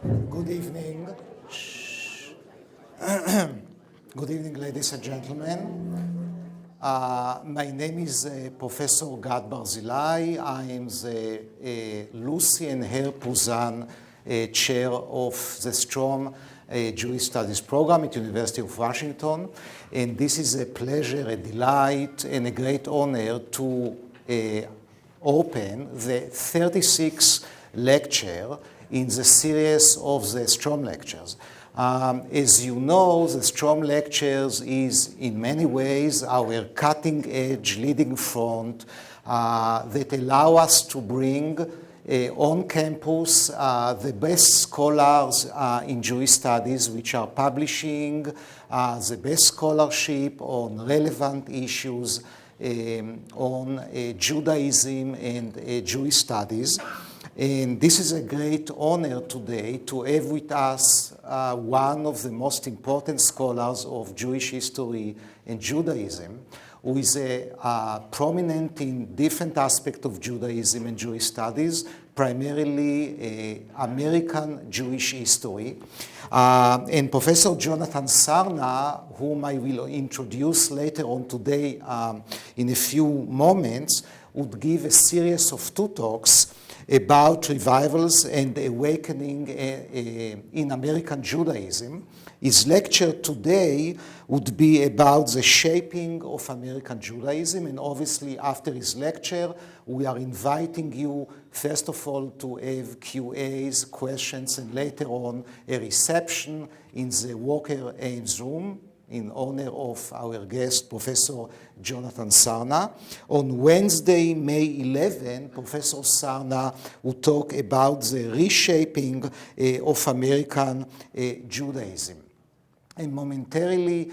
Good evening. Good evening, ladies and gentlemen. My name is Professor Gad Barzilai. I am the Lucy and Herr Puzan Chair of the Strom Jewish Studies Program at University of Washington. And this is a pleasure, a delight, and a great honor to open the 36th lecture in the series of the Strom Lectures. As you know, the Strom Lectures is in many ways our cutting-edge leading front that allow us to bring on campus the best scholars in Jewish studies which are publishing the best scholarship on relevant issues on Judaism and Jewish studies. And this is a great honor today to have with us one of the most important scholars of Jewish history and Judaism, who is prominent in different aspects of Judaism and Jewish studies, primarily American Jewish history. And Professor Jonathan Sarna, whom I will introduce later on today in a few moments, would give a series of 2 talks about revivals and awakening in American Judaism. His lecture today would be about the shaping of American Judaism, and obviously after his lecture we are inviting you first of all to have Q&As, questions, and later on a reception in the Walker Ames room in honor of our guest, Professor Jonathan Sarna. On Wednesday, May 11, Professor Sarna will talk about the reshaping of American Judaism. And momentarily,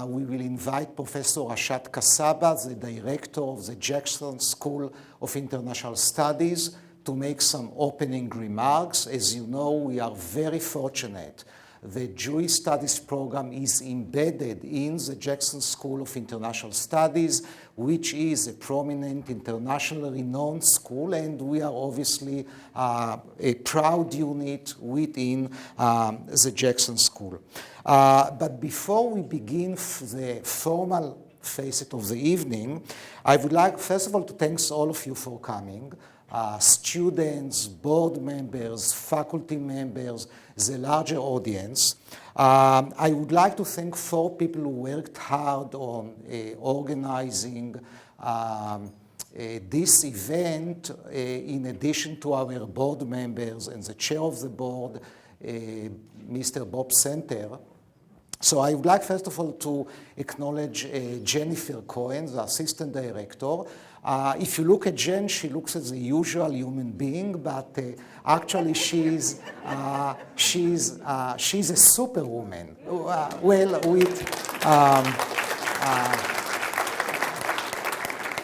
we will invite Professor Ashat Kasaba, the director of the Jackson School of International Studies, to make some opening remarks. As you know, we are very fortunate. The Jewish Studies program is embedded in the Jackson School of International Studies, which is a prominent internationally renowned school, and we are obviously a proud unit within the Jackson School. But before we begin the formal facet of the evening, I would like, first of all, to thank all of you for coming. Students, board members, faculty members, the larger audience. I would like to thank 4 people who worked hard on organizing this event, in addition to our board members and the chair of the board, Mr. Bob Center. So I would like, first of all, to acknowledge Jennifer Cohen, the assistant director. If you look at Jen, she looks as a usual human being, but actually she's a superwoman.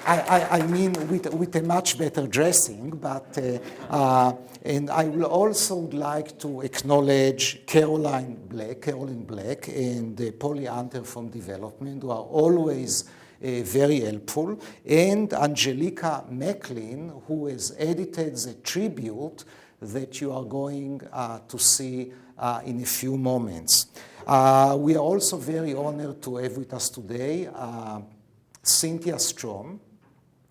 I mean with a much better dressing, but and I will also like to acknowledge Caroline Black and Polly Hunter from Development, who are always very helpful, and Angelica Macklin, who has edited the tribute that you are going to see in a few moments. We are also very honored to have with us today Cynthia Strom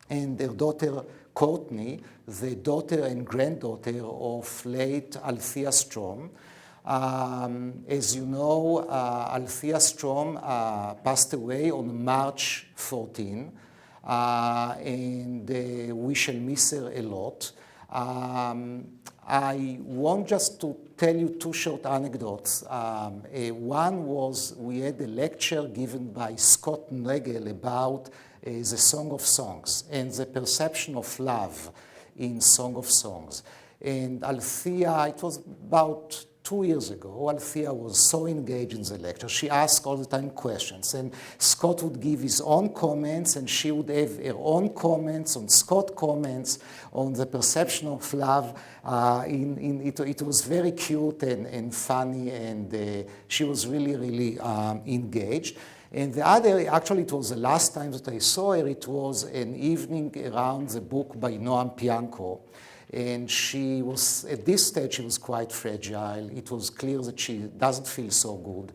and their daughter Courtney, the daughter and granddaughter of late Althea Strom. As you know, Althea Strom passed away on March 14, and we shall miss her a lot. I want just to tell you 2 short anecdotes. One was we had a lecture given by Scott Nagel about the Song of Songs and the perception of love in Song of Songs. And Althea, it was about 2 years ago, Althea was so engaged in the lecture. She asked all the time questions, and Scott would give his own comments, and she would have her own comments on Scott's comments on the perception of love. It was very cute and funny, and she was really engaged. And the other, actually it was the last time that I saw her, it was an evening around the book by Noam Pianko. And she was, at this stage, she was quite fragile. It was clear that she doesn't feel so good.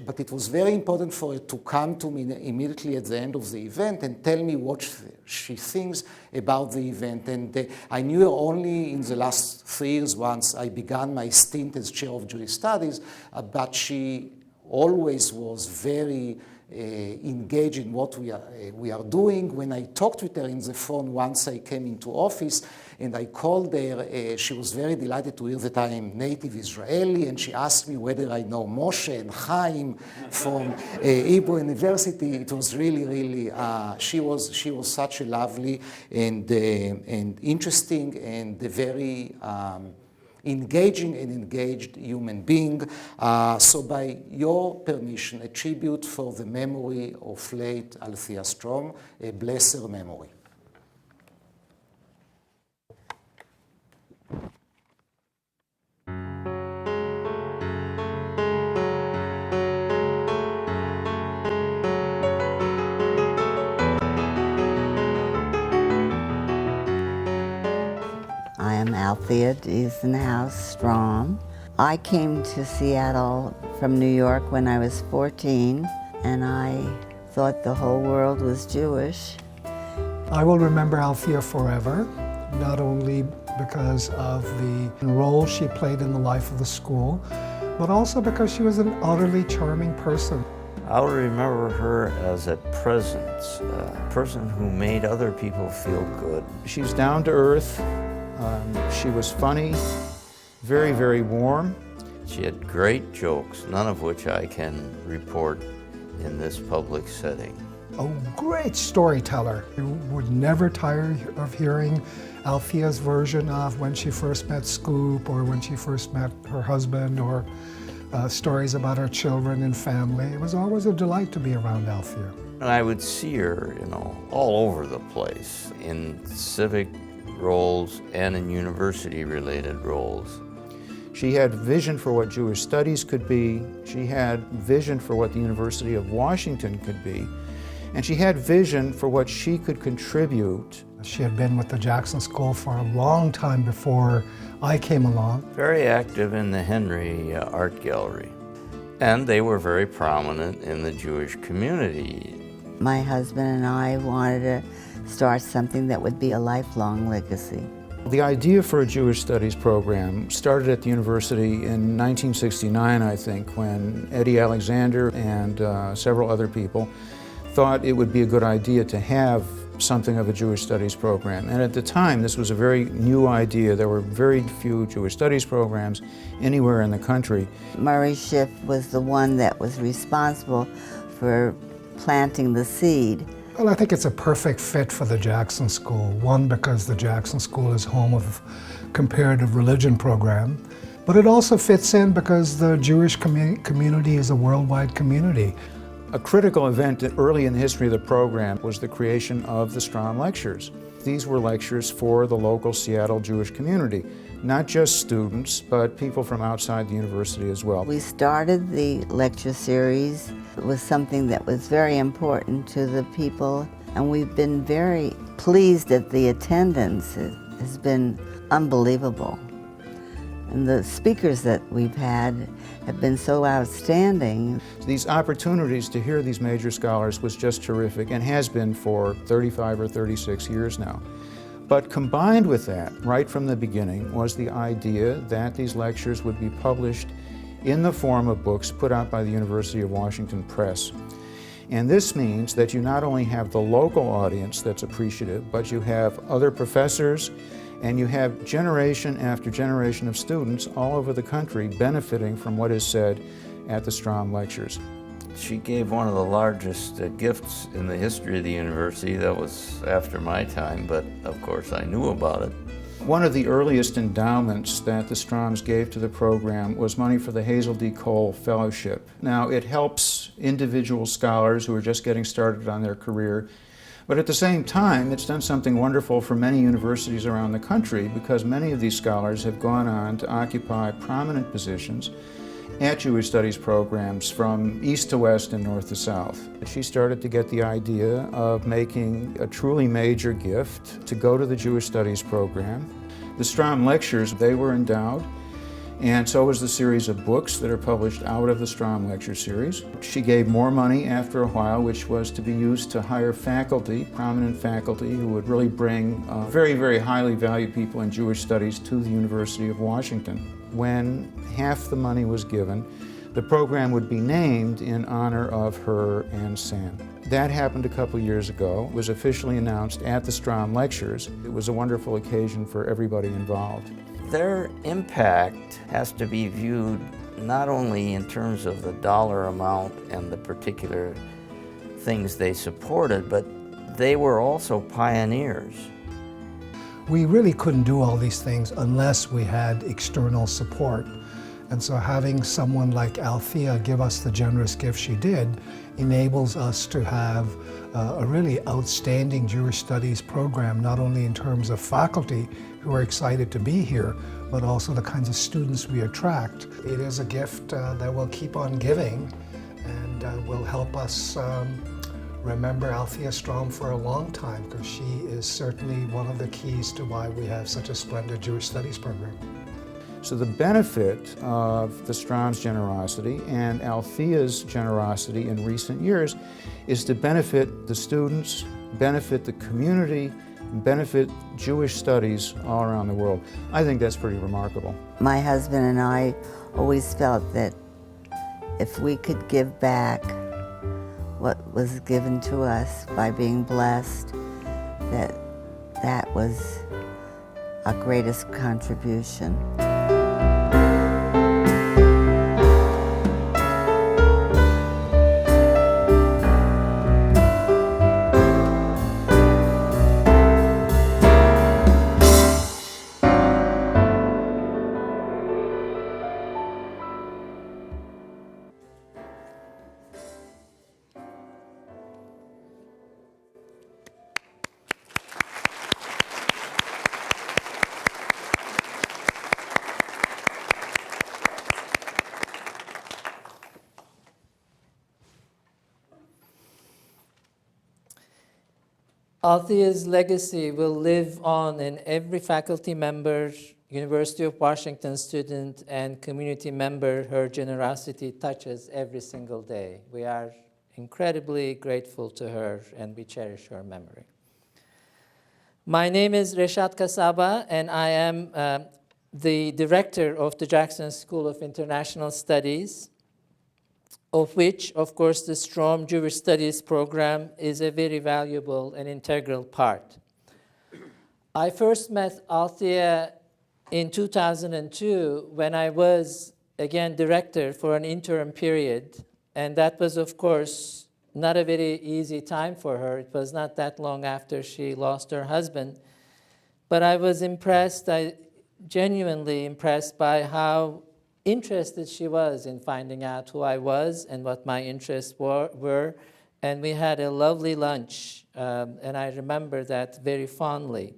But it was very important for her to come to me immediately at the end of the event and tell me what she thinks about the event. And I knew her only in the last 3 years once I began my stint as chair of Jewish studies, but she always was very engaged in what we are doing. When I talked with her in the phone once I came into office and I called her, she was very delighted to hear that I am native Israeli, and she asked me whether I know Moshe and Chaim from Hebrew University. It was really, she was such a lovely and interesting and very engaging and engaged human being. So by your permission, a tribute for the memory of late Althea Strom, a bless her memory. I am Althea Strom. I came to Seattle from New York when I was 14, and I thought the whole world was Jewish. I will remember Althea forever, not only because of the role she played in the life of the school, but also because she was an utterly charming person. I'll remember her as a presence, a person who made other people feel good. She's down to earth. She was funny, very, very warm. She had great jokes, none of which I can report in this public setting. A great storyteller. You would never tire of hearing Althea's version of when she first met Scoop, or when she first met her husband, or stories about her children and family. It was always a delight to be around Althea. And I would see her, all over the place, in civic roles and in university-related roles. She had vision for what Jewish studies could be. She had vision for what the University of Washington could be. And she had vision for what she could contribute. She had been with the Jackson School for a long time before I came along. Very active in the Henry Art Gallery. And they were very prominent in the Jewish community. My husband and I wanted to start something that would be a lifelong legacy. The idea for a Jewish studies program started at the university in 1969, I think, when Eddie Alexander and several other people thought it would be a good idea to have something of a Jewish studies program. And at the time, this was a very new idea. There were very few Jewish studies programs anywhere in the country. Murray Schiff was the one that was responsible for planting the seed. Well, I think it's a perfect fit for the Jackson School. One, because the Jackson School is home of comparative religion program, but it also fits in because the Jewish community is a worldwide community. A critical event early in the history of the program was the creation of the Strom Lectures. These were lectures for the local Seattle Jewish community, not just students, but people from outside the university as well. We started the lecture series. It was something that was very important to the people, and we've been very pleased that the attendance has been unbelievable. And the speakers that we've had have been so outstanding. These opportunities to hear these major scholars was just terrific, and has been for 35 or 36 years now. But combined with that, right from the beginning, was the idea that these lectures would be published in the form of books put out by the University of Washington Press. And this means that you not only have the local audience that's appreciative, but you have other professors, and you have generation after generation of students all over the country benefiting from what is said at the Strom Lectures. She gave one of the largest gifts in the history of the university. That was after my time, but of course I knew about it. One of the earliest endowments that the Stroms gave to the program was money for the Hazel D. Cole Fellowship. Now, it helps individual scholars who are just getting started on their career, but at the same time, it's done something wonderful for many universities around the country, because many of these scholars have gone on to occupy prominent positions at Jewish Studies programs from east to west and north to south. She started to get the idea of making a truly major gift to go to the Jewish Studies program. The Strom Lectures, they were endowed, and so was the series of books that are published out of the Strom Lecture series. She gave more money after a while, which was to be used to hire faculty, prominent faculty, who would really bring very, very highly valued people in Jewish studies to the University of Washington. When half the money was given, the program would be named in honor of her and Sam. That happened a couple years ago. It was officially announced at the Strom Lectures. It was a wonderful occasion for everybody involved. Their impact has to be viewed not only in terms of the dollar amount and the particular things they supported, but they were also pioneers. We really couldn't do all these things unless we had external support. And so having someone like Althea give us the generous gift she did enables us to have a really outstanding Jewish Studies program, not only in terms of faculty who are excited to be here, but also the kinds of students we attract. It is a gift that will keep on giving and will help us remember Althea Strom for a long time, because she is certainly one of the keys to why we have such a splendid Jewish Studies program. So the benefit of the Strom's generosity and Althea's generosity in recent years is to benefit the students, benefit the community, benefit Jewish studies all around the world. I think that's pretty remarkable. My husband and I always felt that if we could give back what was given to us by being blessed, that was our greatest contribution. Althea's legacy will live on in every faculty member, University of Washington student, and community member her generosity touches every single day. We are incredibly grateful to her, and we cherish her memory. My name is Reshat Kasaba, and I am the director of the Jackson School of International Studies, of which, of course, the Strom Jewish Studies program is a very valuable and integral part. I first met Althea in 2002 when I was, again, director for an interim period, and that was, of course, not a very easy time for her. It was not that long after she lost her husband, but I was impressed, genuinely impressed by how interested she was in finding out who I was and what my interests were. And we had a lovely lunch, and I remember that very fondly.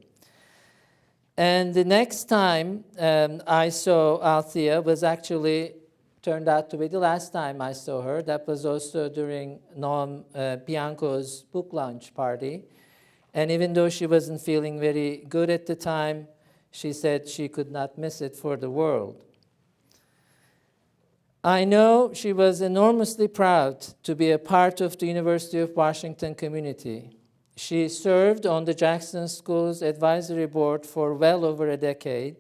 And the next time I saw Althea was actually turned out to be the last time I saw her. That was also during Noam Bianco's book launch party. And even though she wasn't feeling very good at the time, she said she could not miss it for the world. I know she was enormously proud to be a part of the University of Washington community. She served on the Jackson School's advisory board for well over a decade.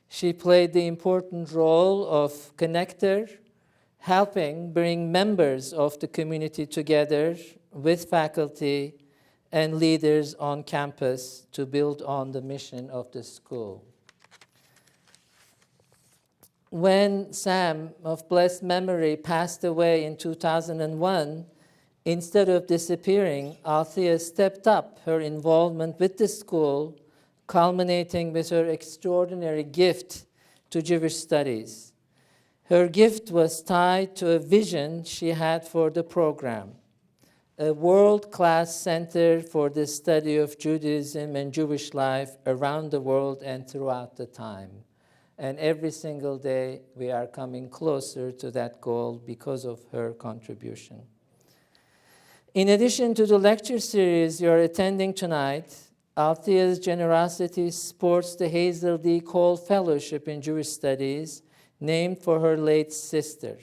She played the important role of connector, helping bring members of the community together with faculty and leaders on campus to build on the mission of the school. When Sam, of blessed memory, passed away in 2001, instead of disappearing, Althea stepped up her involvement with the school, culminating with her extraordinary gift to Jewish studies. Her gift was tied to a vision she had for the program, a world-class center for the study of Judaism and Jewish life around the world and throughout the time. And every single day, we are coming closer to that goal because of her contribution. In addition to the lecture series you're attending tonight, Althea's generosity supports the Hazel D. Cole Fellowship in Jewish Studies, named for her late sister.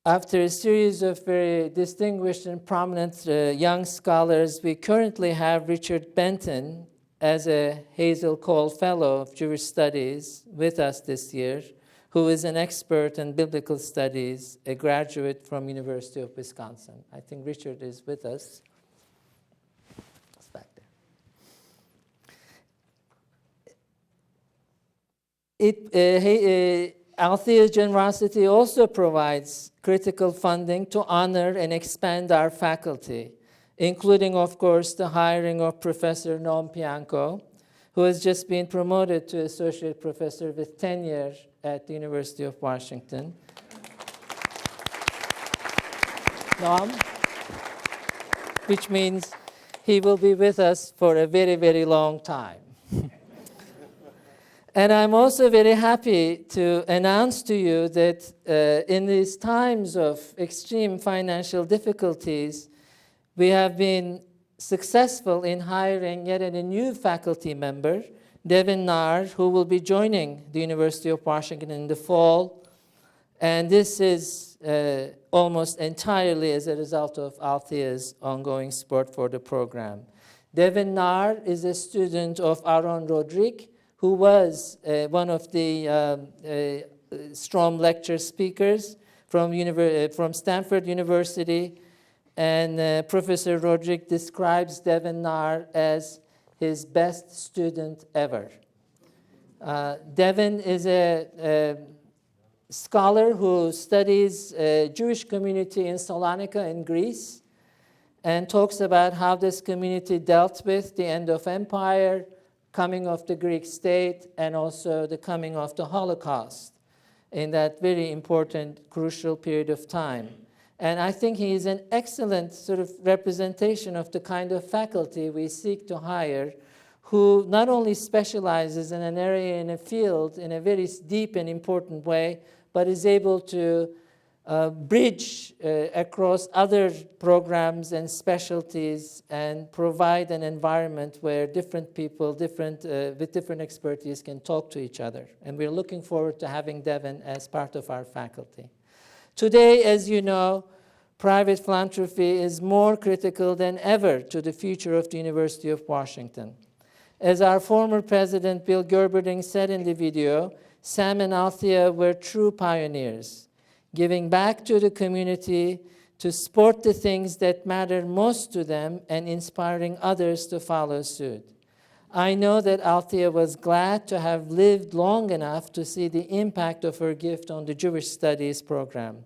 After a series of very distinguished and prominent young scholars, we currently have Richard Benton as a Hazel Cole Fellow of Jewish Studies with us this year, who is an expert in biblical studies, a graduate from University of Wisconsin. I think Richard is with us. It's back there. Althea's generosity also provides critical funding to honor and expand our faculty, including, of course, the hiring of Professor Noam Pianco, who has just been promoted to associate professor with tenure at the University of Washington. Noam, which means he will be with us for a very, very long time. And I'm also very happy to announce to you that in these times of extreme financial difficulties, we have been successful in hiring yet a new faculty member, Devin Nair, who will be joining the University of Washington in the fall. And this is almost entirely as a result of Althea's ongoing support for the program. Devin Nair is a student of Aaron Rodrigue, who was one of the Strom lecture speakers from Stanford University. And Professor Rodrigue describes Devin Nair as his best student ever. Devin is a scholar who studies Jewish community in Salonika in Greece and talks about how this community dealt with the end of empire, coming of the Greek state, and also the coming of the Holocaust in that very important, crucial period of time. And I think he is an excellent sort of representation of the kind of faculty we seek to hire, who not only specializes in an area, in a field, in a very deep and important way, but is able to bridge across other programs and specialties and provide an environment where different people with different expertise can talk to each other. And we're looking forward to having Devin as part of our faculty. Today, as you know, private philanthropy is more critical than ever to the future of the University of Washington. As our former president, Bill Gerberding, said in the video, Sam and Althea were true pioneers, giving back to the community to support the things that matter most to them and inspiring others to follow suit. I know that Althea was glad to have lived long enough to see the impact of her gift on the Jewish Studies program.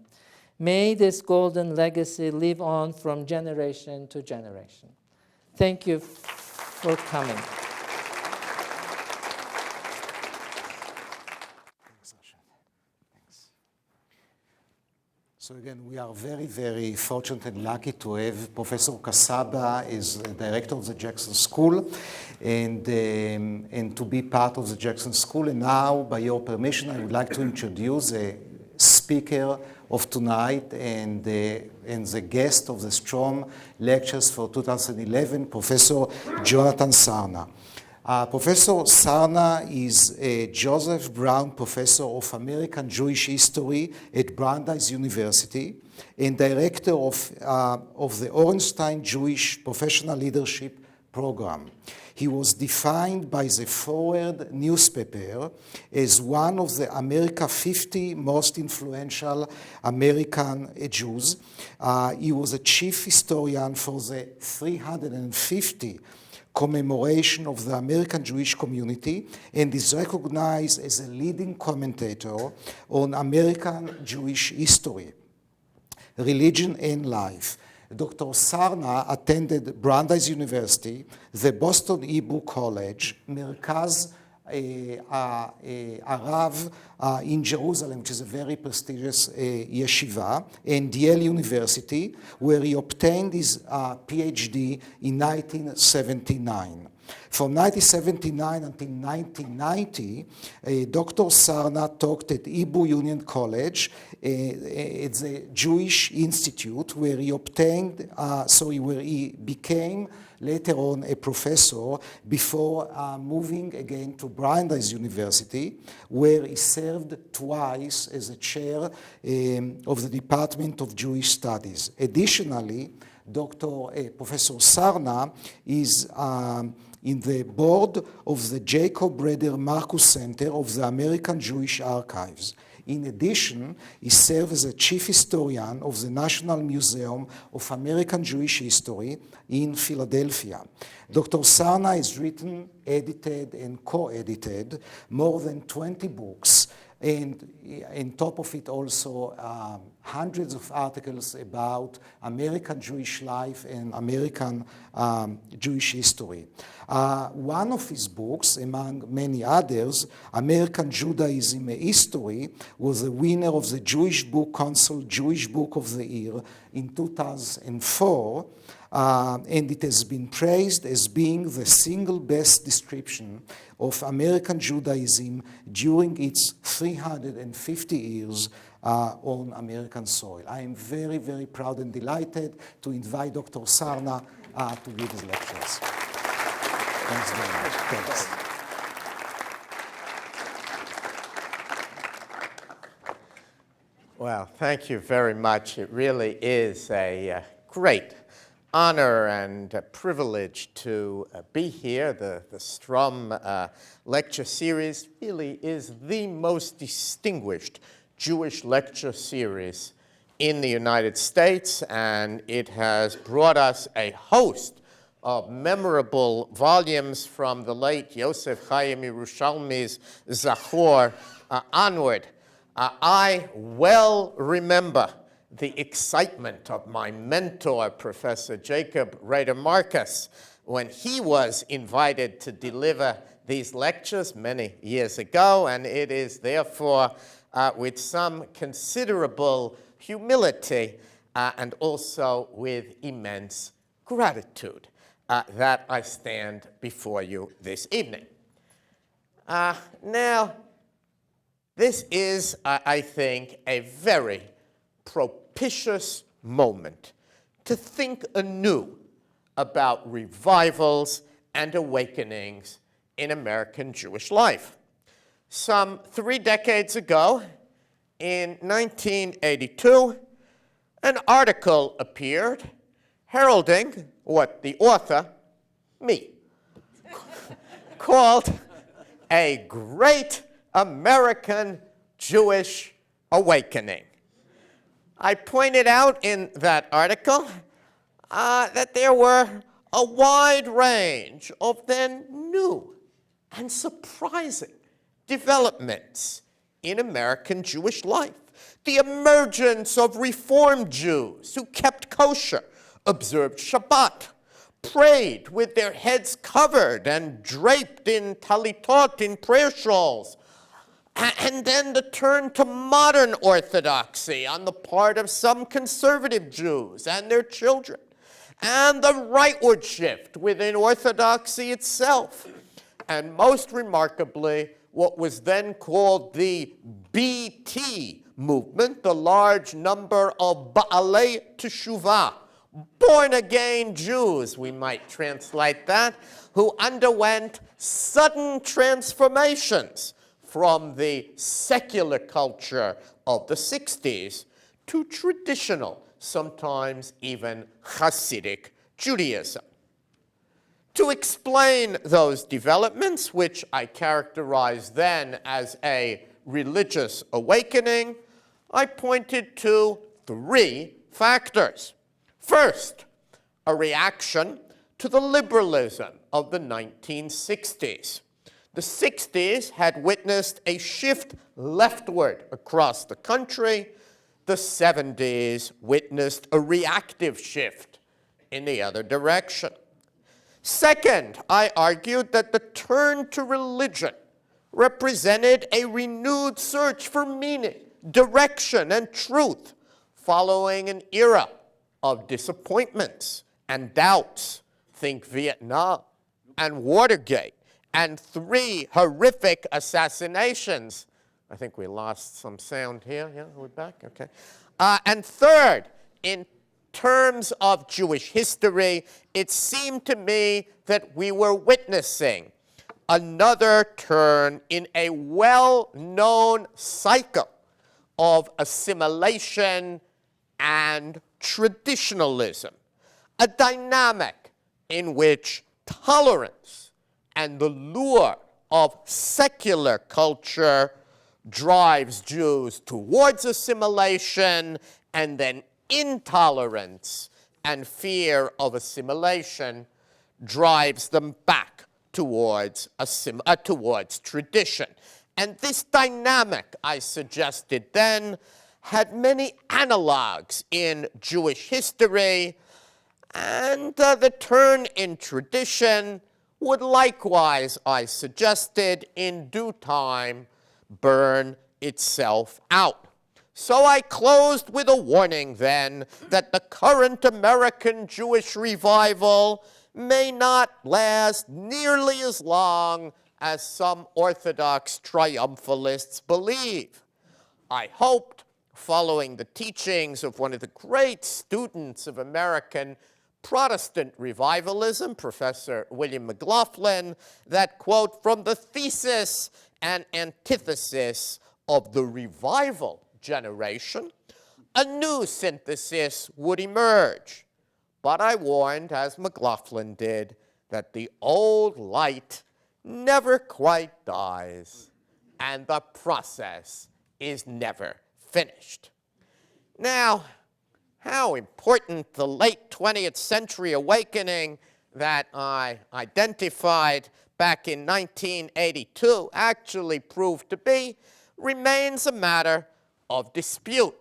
May this golden legacy live on from generation to generation. Thank you for coming. So again, we are very, very fortunate and lucky to have Professor Kasaba as director of the Jackson School and to be part of the Jackson School. And now, by your permission, I would like to introduce the speaker of tonight and the guest of the Strom Lectures for 2011, Professor Jonathan Sarna. Professor Sarna is a Joseph Brown Professor of American Jewish History at Brandeis University and director of the Ornstein Jewish Professional Leadership Program. He was defined by the Forward newspaper as one of the America 50 most influential American Jews. He was a chief historian for the 350 commemoration of the American Jewish community and is recognized as a leading commentator on American Jewish history, religion, and life. Dr. Sarna attended Brandeis University, the Boston Hebrew College, Merkaz Arav in Jerusalem, which is a very prestigious yeshiva, and Yale University, where he obtained his PhD in 1979. From 1979 until 1990, Dr. Sarna taught at Hebrew Union College at the Jewish Institute, where he obtained, where he became later on a professor before moving again to Brandeis University, where he served twice as a chair of the Department of Jewish Studies. Additionally, Professor Sarna is in the board of the Jacob Breder Marcus Center of the American Jewish Archives. In addition, he served as a chief historian of the National Museum of American Jewish History in Philadelphia. Dr. Sarna has written, edited, and co-edited more than 20 books, and on top of it also hundreds of articles about American Jewish life and American Jewish history. One of his books, among many others, American Judaism, a History, was the winner of the Jewish Book Council Jewish Book of the Year in 2004. And it has been praised as being the single best description of American Judaism during its 350 years on American soil. I am very, very proud and delighted to invite Dr. Sarna to give his lectures. Thanks very much. Thanks. Well, thank you very much. It really is a great honor and a privilege to be here. The Strum lecture series really is the most distinguished Jewish lecture series in the United States, and it has brought us a host of memorable volumes from the late Yosef Chaim Yerushalmi's Zachor onward. I well remember the excitement of my mentor, Professor Jacob Rader Marcus, when he was invited to deliver these lectures many years ago, and it is therefore with some considerable humility and also with immense gratitude that I stand before you this evening. Now, this is, I think, a very propitious moment to think anew about revivals and awakenings in American Jewish life. Some 3 decades ago, in 1982, an article appeared heralding what the author, me, called a great American Jewish awakening. I pointed out in that article that there were a wide range of then new and surprising developments in American Jewish life. The emergence of Reformed Jews who kept kosher, observed Shabbat, prayed with their heads covered and draped in talitot, in prayer shawls, and then the turn to modern orthodoxy on the part of some conservative Jews and their children, and the rightward shift within orthodoxy itself, and most remarkably, what was then called the BT movement, the large number of Ba'alei Teshuvah, born-again Jews, we might translate that, who underwent sudden transformations from the secular culture of the 60s to traditional, sometimes even Hasidic Judaism. To explain those developments, which I characterized then as a religious awakening, I pointed to 3 factors. First, a reaction to the liberalism of the 1960s. The 60s had witnessed a shift leftward across the country. The 70s witnessed a reactive shift in the other direction. Second, I argued that the turn to religion represented a renewed search for meaning, direction, and truth following an era of disappointments and doubts. Think Vietnam and Watergate and 3 horrific assassinations. I think we lost some sound here. Yeah, we're back? Okay. And third, in terms of Jewish history, it seemed to me that we were witnessing another turn in a well-known cycle of assimilation and traditionalism, a dynamic in which tolerance and the lure of secular culture drives Jews towards assimilation, and then intolerance and fear of assimilation drives them back towards tradition. And this dynamic, I suggested then, had many analogs in Jewish history, and the turn in tradition would likewise, I suggested, in due time, burn itself out. So I closed with a warning then that the current American Jewish revival may not last nearly as long as some Orthodox triumphalists believe. I hoped, following the teachings of one of the great students of American Protestant revivalism, Professor William McLaughlin, that, quote, from the thesis and antithesis of the revival generation, a new synthesis would emerge. But I warned, as McLaughlin did, that the old light never quite dies, and the process is never finished. Now, how important the late 20th century awakening that I identified back in 1982 actually proved to be remains a matter of dispute.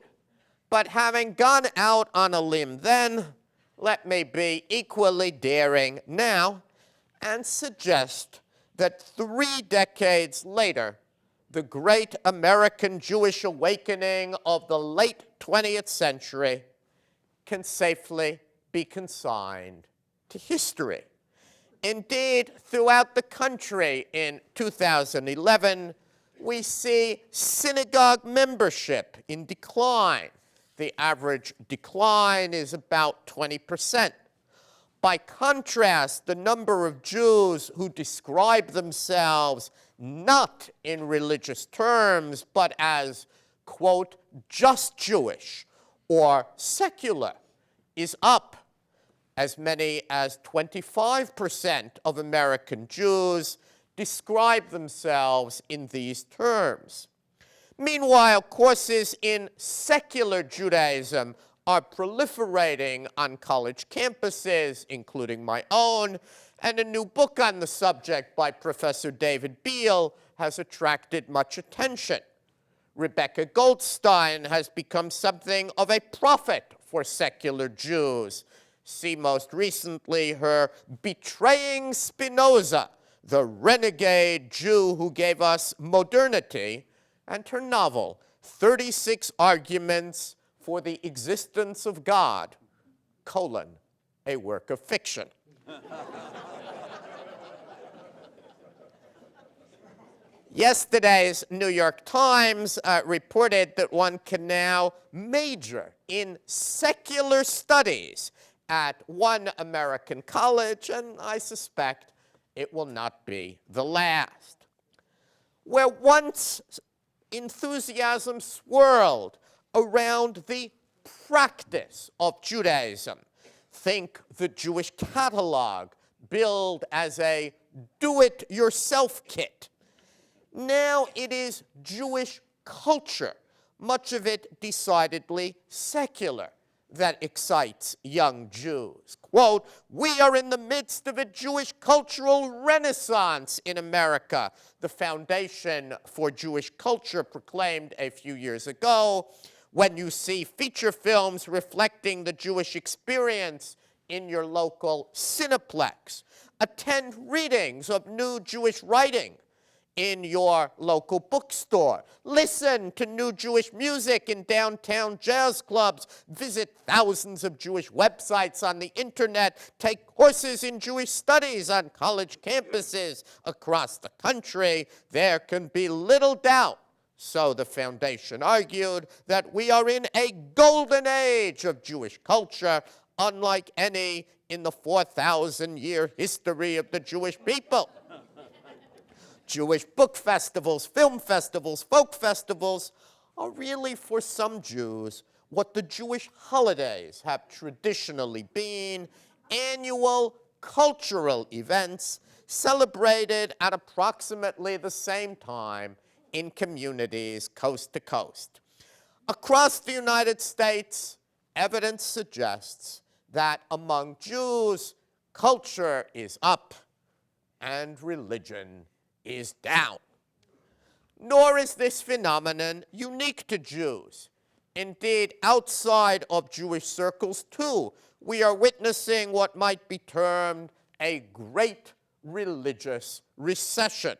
But having gone out on a limb then, let me be equally daring now and suggest that 3 decades later, the great American Jewish awakening of the late 20th century can safely be consigned to history. Indeed, throughout the country in 2011, we see synagogue membership in decline. The average decline is about 20%. By contrast, the number of Jews who describe themselves not in religious terms, but as, quote, just Jewish or secular, is up. As many as 25% of American Jews describe themselves in these terms. Meanwhile, courses in secular Judaism are proliferating on college campuses, including my own, and a new book on the subject by Professor David Beal has attracted much attention. Rebecca Goldstein has become something of a prophet for secular Jews. See most recently her Betraying Spinoza, the renegade Jew who gave us modernity, and her novel, 36 Arguments for the Existence of God, a work of fiction. Yesterday's New York Times reported that one can now major in secular studies at one American college, and I suspect it will not be the last. Where once enthusiasm swirled around the practice of Judaism, think the Jewish catalog billed as a do-it-yourself kit. Now it is Jewish culture, much of it decidedly secular, that excites young Jews. Quote, we are in the midst of a Jewish cultural renaissance in America, the Foundation for Jewish Culture proclaimed a few years ago. When you see feature films reflecting the Jewish experience in your local Cineplex, attend readings of new Jewish writing in your local bookstore. Listen to new Jewish music in downtown jazz clubs. Visit thousands of Jewish websites on the internet. Take courses in Jewish studies on college campuses across the country. There can be little doubt, so the foundation argued, that we are in a golden age of Jewish culture, unlike any in the 4,000-year history of the Jewish people. Jewish book festivals, film festivals, folk festivals are really, for some Jews, what the Jewish holidays have traditionally been: annual cultural events celebrated at approximately the same time in communities coast to coast. Across the United States, evidence suggests that among Jews, culture is up and religion is down. Nor is this phenomenon unique to Jews. Indeed, outside of Jewish circles, too, we are witnessing what might be termed a great religious recession.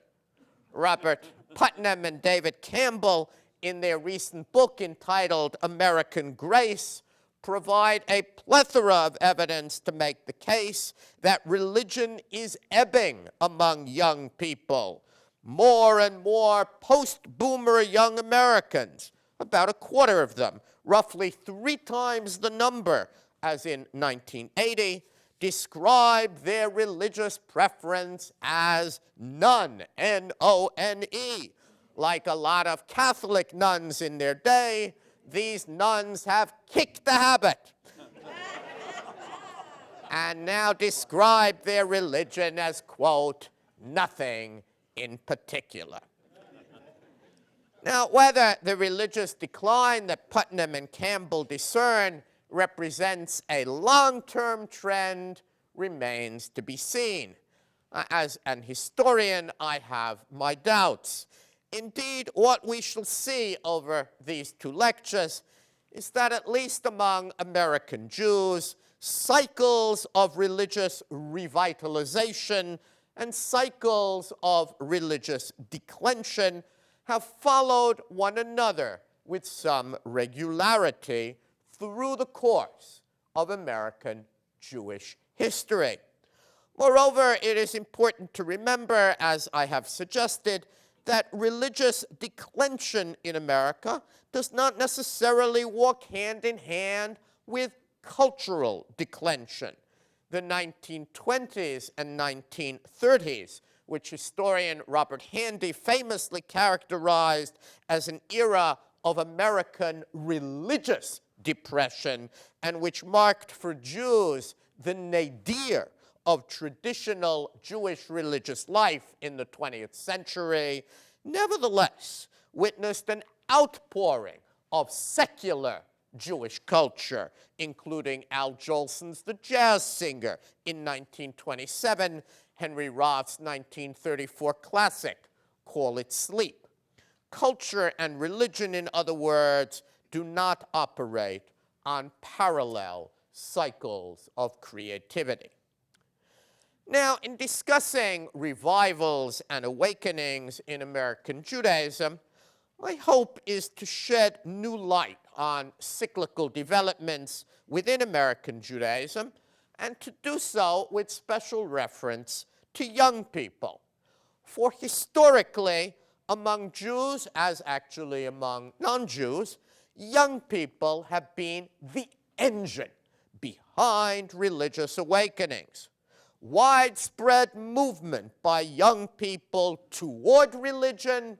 Robert Putnam and David Campbell, in their recent book entitled American Grace, provide a plethora of evidence to make the case that religion is ebbing among young people. More and more post-boomer young Americans, about a quarter of them, roughly 3 times the number as in 1980, describe their religious preference as none, N-O-N-E. Like a lot of Catholic nuns in their day, these nuns have kicked the habit and now describe their religion as, quote, nothing in particular. Now, whether the religious decline that Putnam and Campbell discern represents a long-term trend remains to be seen. As an historian, I have my doubts. Indeed, what we shall see over these 2 lectures is that at least among American Jews, cycles of religious revitalization and cycles of religious declension have followed one another with some regularity through the course of American Jewish history. Moreover, it is important to remember, as I have suggested, that religious declension in America does not necessarily walk hand in hand with cultural declension. The 1920s and 1930s, which historian Robert Handy famously characterized as an era of American religious depression, and which marked for Jews the nadir of traditional Jewish religious life in the 20th century, nevertheless witnessed an outpouring of secular Jewish culture, including Al Jolson's The Jazz Singer in 1927, Henry Roth's 1934 classic, Call It Sleep. Culture and religion, in other words, do not operate on parallel cycles of creativity. Now, in discussing revivals and awakenings in American Judaism, my hope is to shed new light on cyclical developments within American Judaism, and to do so with special reference to young people. For historically, among Jews, as actually among non-Jews, young people have been the engine behind religious awakenings. Widespread movement by young people toward religion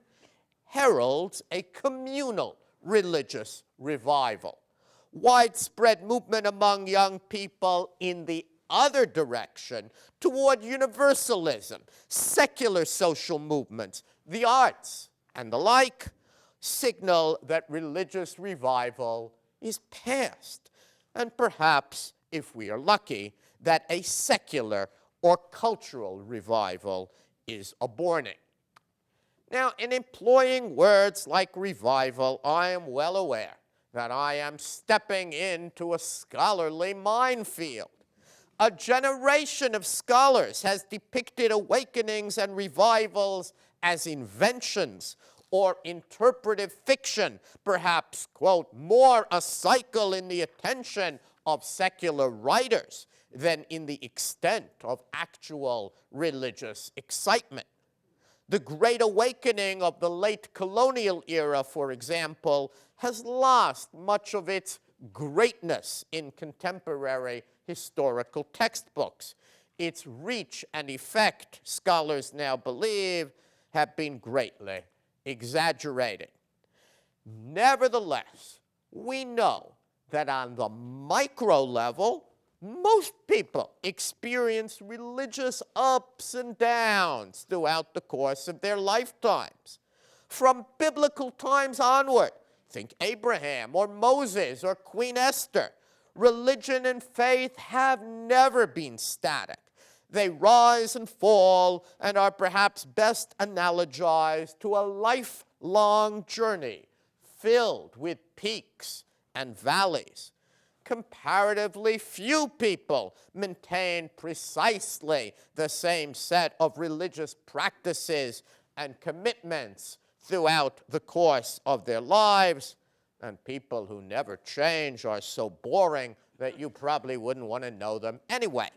heralds a communal religious revival. Widespread movement among young people in the other direction toward universalism, secular social movements, the arts, and the like, signal that religious revival is past, and perhaps, if we are lucky, that a secular or cultural revival is aborning. Now, in employing words like revival, I am well aware that I am stepping into a scholarly minefield. A generation of scholars has depicted awakenings and revivals as inventions or interpretive fiction, perhaps, quote, more a cycle in the attention of secular writers than in the extent of actual religious excitement. The Great Awakening of the late colonial era, for example, has lost much of its greatness in contemporary historical textbooks. Its reach and effect, scholars now believe, have been greatly exaggerated. Nevertheless, we know that on the micro level, most people experience religious ups and downs throughout the course of their lifetimes. From biblical times onward, think Abraham or Moses or Queen Esther, religion and faith have never been static. They rise and fall and are perhaps best analogized to a lifelong journey filled with peaks and valleys. Comparatively few people maintain precisely the same set of religious practices and commitments throughout the course of their lives, and people who never change are so boring that you probably wouldn't want to know them anyway.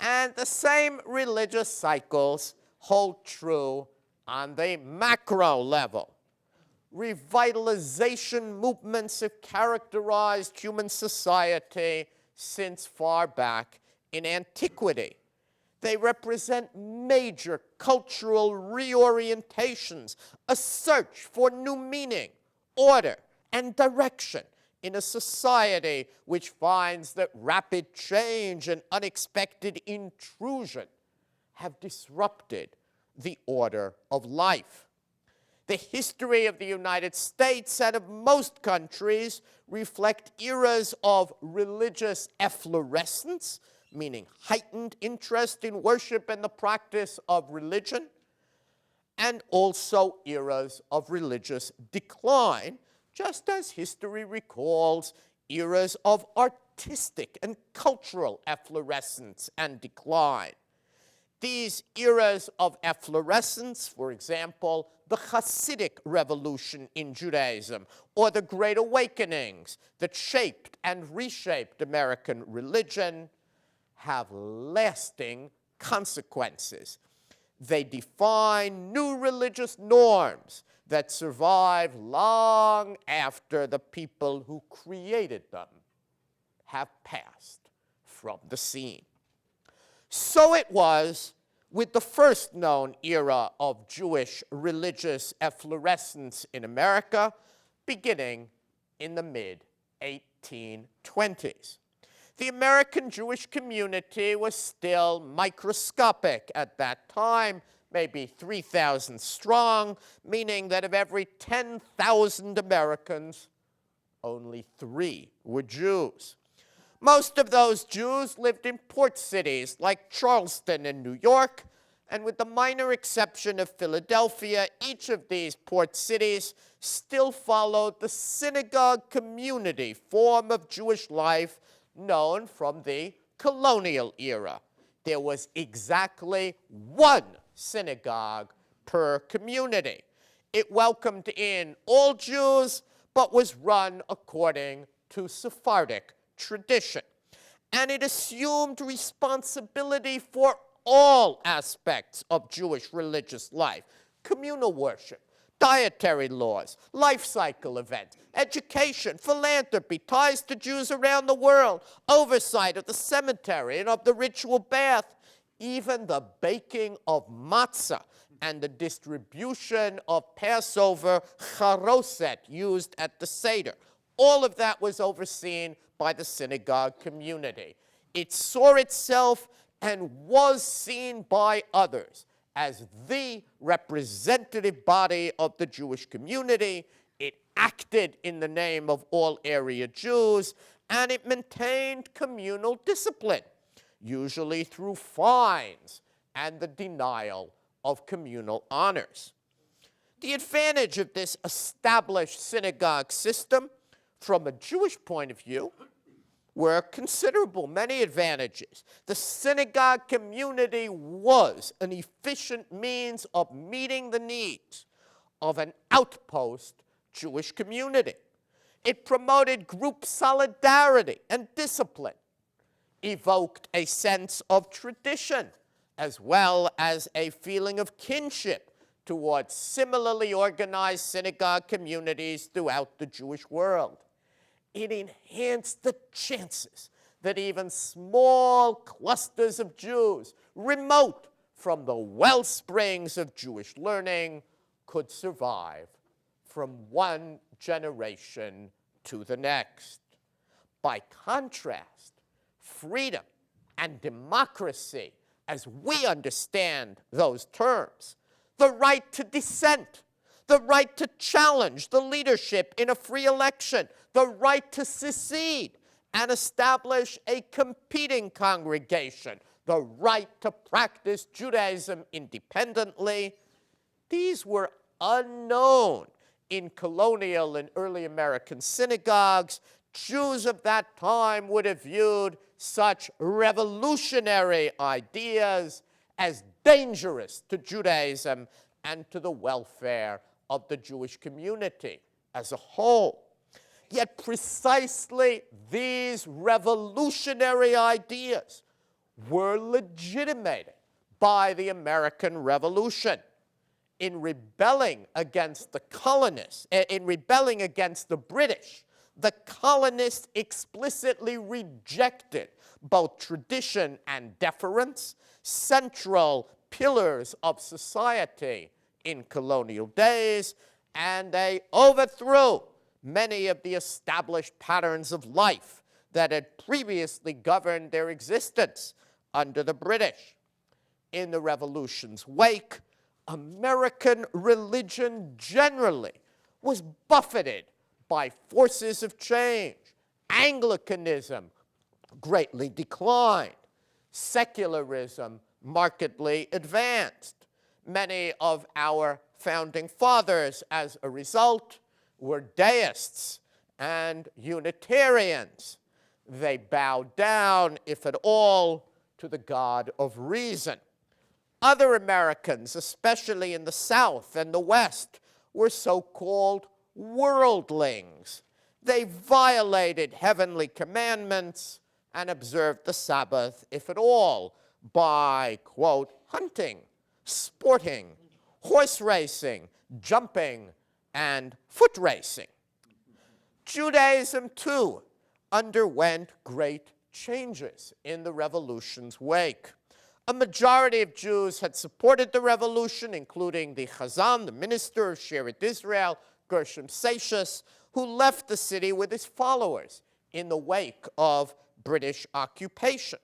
And the same religious cycles hold true on the macro level. Revitalization movements have characterized human society since far back in antiquity. They represent major cultural reorientations, a search for new meaning, order, and direction in a society which finds that rapid change and unexpected intrusion have disrupted the order of life. The history of the United States and of most countries reflect eras of religious efflorescence, meaning heightened interest in worship and the practice of religion, and also eras of religious decline, just as history recalls eras of artistic and cultural efflorescence and decline. These eras of efflorescence, for example, the Hasidic revolution in Judaism, or the Great Awakenings that shaped and reshaped American religion, have lasting consequences. They define new religious norms that survive long after the people who created them have passed from the scene. So it was with the first known era of Jewish religious efflorescence in America, beginning in the mid-1820s. The American Jewish community was still microscopic at that time, maybe 3,000 strong, meaning that of every 10,000 Americans, only 3 were Jews. Most of those Jews lived in port cities like Charleston and New York, and with the minor exception of Philadelphia, each of these port cities still followed the synagogue community form of Jewish life known from the colonial era. There was exactly 1 synagogue per community. It welcomed in all Jews, but was run according to Sephardic tradition. And it assumed responsibility for all aspects of Jewish religious life: communal worship, dietary laws, life cycle events, education, philanthropy, ties to Jews around the world, oversight of the cemetery and of the ritual bath, even the baking of matzah and the distribution of Passover charoset used at the Seder. All of that was overseen by the synagogue community. It saw itself and was seen by others as the representative body of the Jewish community. It acted in the name of all area Jews, and it maintained communal discipline, usually through fines and the denial of communal honors. The advantage of this established synagogue system, from a Jewish point of view, were considerable, many advantages. The synagogue community was an efficient means of meeting the needs of an outpost Jewish community. It promoted group solidarity and discipline, evoked a sense of tradition, as well as a feeling of kinship towards similarly organized synagogue communities throughout the Jewish world. It enhanced the chances that even small clusters of Jews, remote from the wellsprings of Jewish learning, could survive from one generation to the next. By contrast, freedom and democracy, as we understand those terms, the right to dissent, the right to challenge the leadership in a free election, the right to secede and establish a competing congregation, the right to practice Judaism independently, these were unknown in colonial and early American synagogues. Jews of that time would have viewed such revolutionary ideas as dangerous to Judaism and to the welfare of the Jewish community as a whole. Yet precisely these revolutionary ideas were legitimated by the American Revolution. In rebelling against the colonists, in rebelling against the British, the colonists explicitly rejected both tradition and deference, central pillars of society in colonial days, and they overthrew many of the established patterns of life that had previously governed their existence under the British. In the Revolution's wake, American religion generally was buffeted by forces of change. Anglicanism greatly declined. Secularism markedly advanced. Many of our founding fathers, as a result, were deists and Unitarians. They bowed down, if at all, to the God of reason. Other Americans, especially in the South and the West, were so-called worldlings. They violated heavenly commandments and observed the Sabbath, if at all, by, quote, hunting, sporting, horse racing, jumping, and foot racing. Judaism, too, underwent great changes in the revolution's wake. A majority of Jews had supported the revolution, including the Chazan, the minister of Shearet Israel, Gershom Seixas, who left the city with his followers in the wake of British occupation.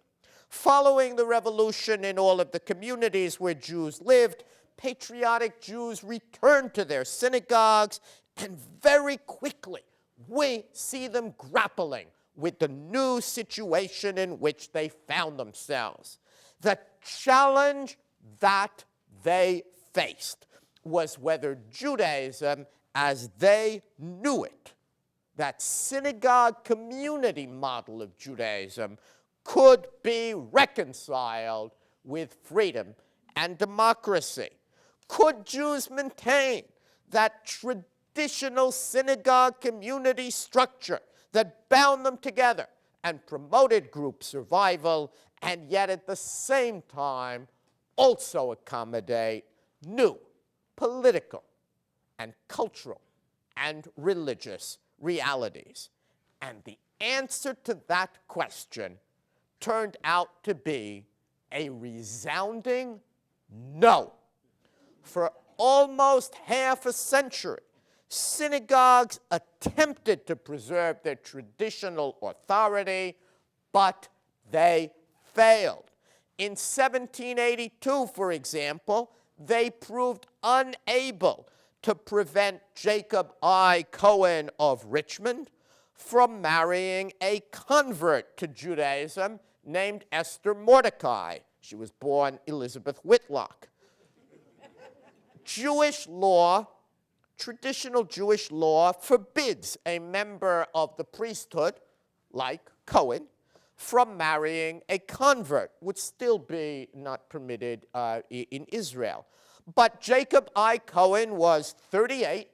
Following the revolution in all of the communities where Jews lived, patriotic Jews returned to their synagogues, and very quickly we see them grappling with the new situation in which they found themselves. The challenge that they faced was whether Judaism, as they knew it, that synagogue community model of Judaism, could be reconciled with freedom and democracy. Could Jews maintain that traditional synagogue community structure that bound them together and promoted group survival, and yet at the same time also accommodate new political and cultural and religious realities? And the answer to that question turned out to be a resounding no. For almost half a century, synagogues attempted to preserve their traditional authority, but they failed. In 1782, for example, they proved unable to prevent Jacob I. Cohen of Richmond from marrying a convert to Judaism named Esther Mordecai. She was born Elizabeth Whitlock. Jewish law, traditional Jewish law, forbids a member of the priesthood, like Cohen from marrying a convert. Would still be not permitted in Israel. But Jacob I. Cohen was 38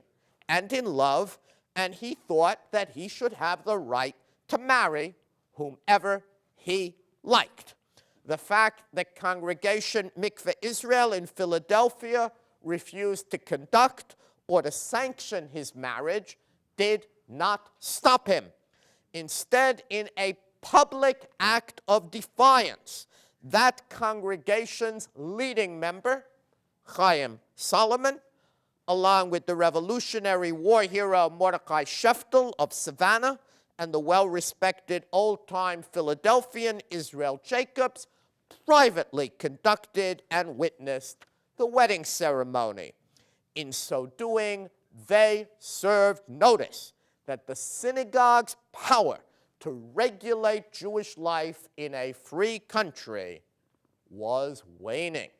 and in love, and he thought that he should have the right to marry whomever he liked. The fact that Congregation Mikveh Israel in Philadelphia refused to conduct or to sanction his marriage did not stop him. Instead, in a public act of defiance, that congregation's leading member, Chaim Solomon, along with the Revolutionary War hero Mordechai Sheftel of Savannah and the well-respected old-time Philadelphian Israel Jacobs, privately conducted and witnessed the wedding ceremony. In so doing, they served notice that the synagogue's power to regulate Jewish life in a free country was waning.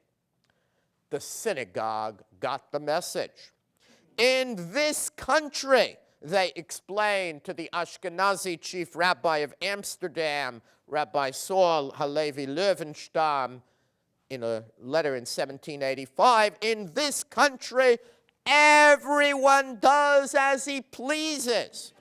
The synagogue got the message. In this country, they explained to the Ashkenazi chief rabbi of Amsterdam, Rabbi Saul Halevi Löwenstam, in a letter in 1785, in this country, everyone does as he pleases.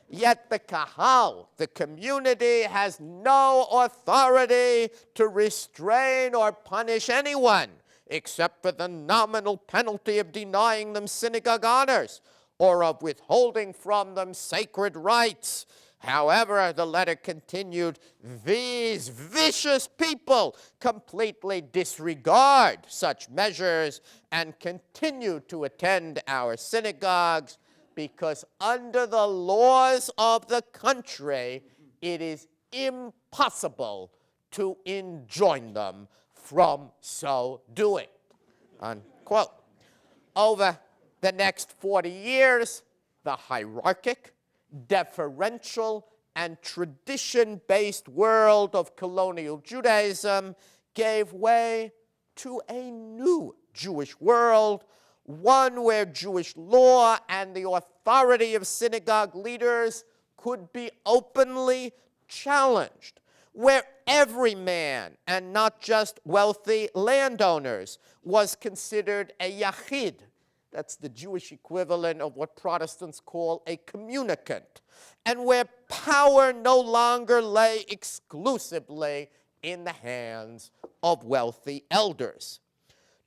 Yet the kahal, the community, has no authority to restrain or punish anyone, except for the nominal penalty of denying them synagogue honors or of withholding from them sacred rites. However, the letter continued, these vicious people completely disregard such measures and continue to attend our synagogues because under the laws of the country, it is impossible to enjoin them from so doing, unquote. Over the next 40 years, the hierarchic, deferential, and tradition-based world of colonial Judaism gave way to a new Jewish world, one where Jewish law and the authority of synagogue leaders could be openly challenged, where every man, and not just wealthy landowners, was considered a yachid. That's the Jewish equivalent of what Protestants call a communicant, and where power no longer lay exclusively in the hands of wealthy elders.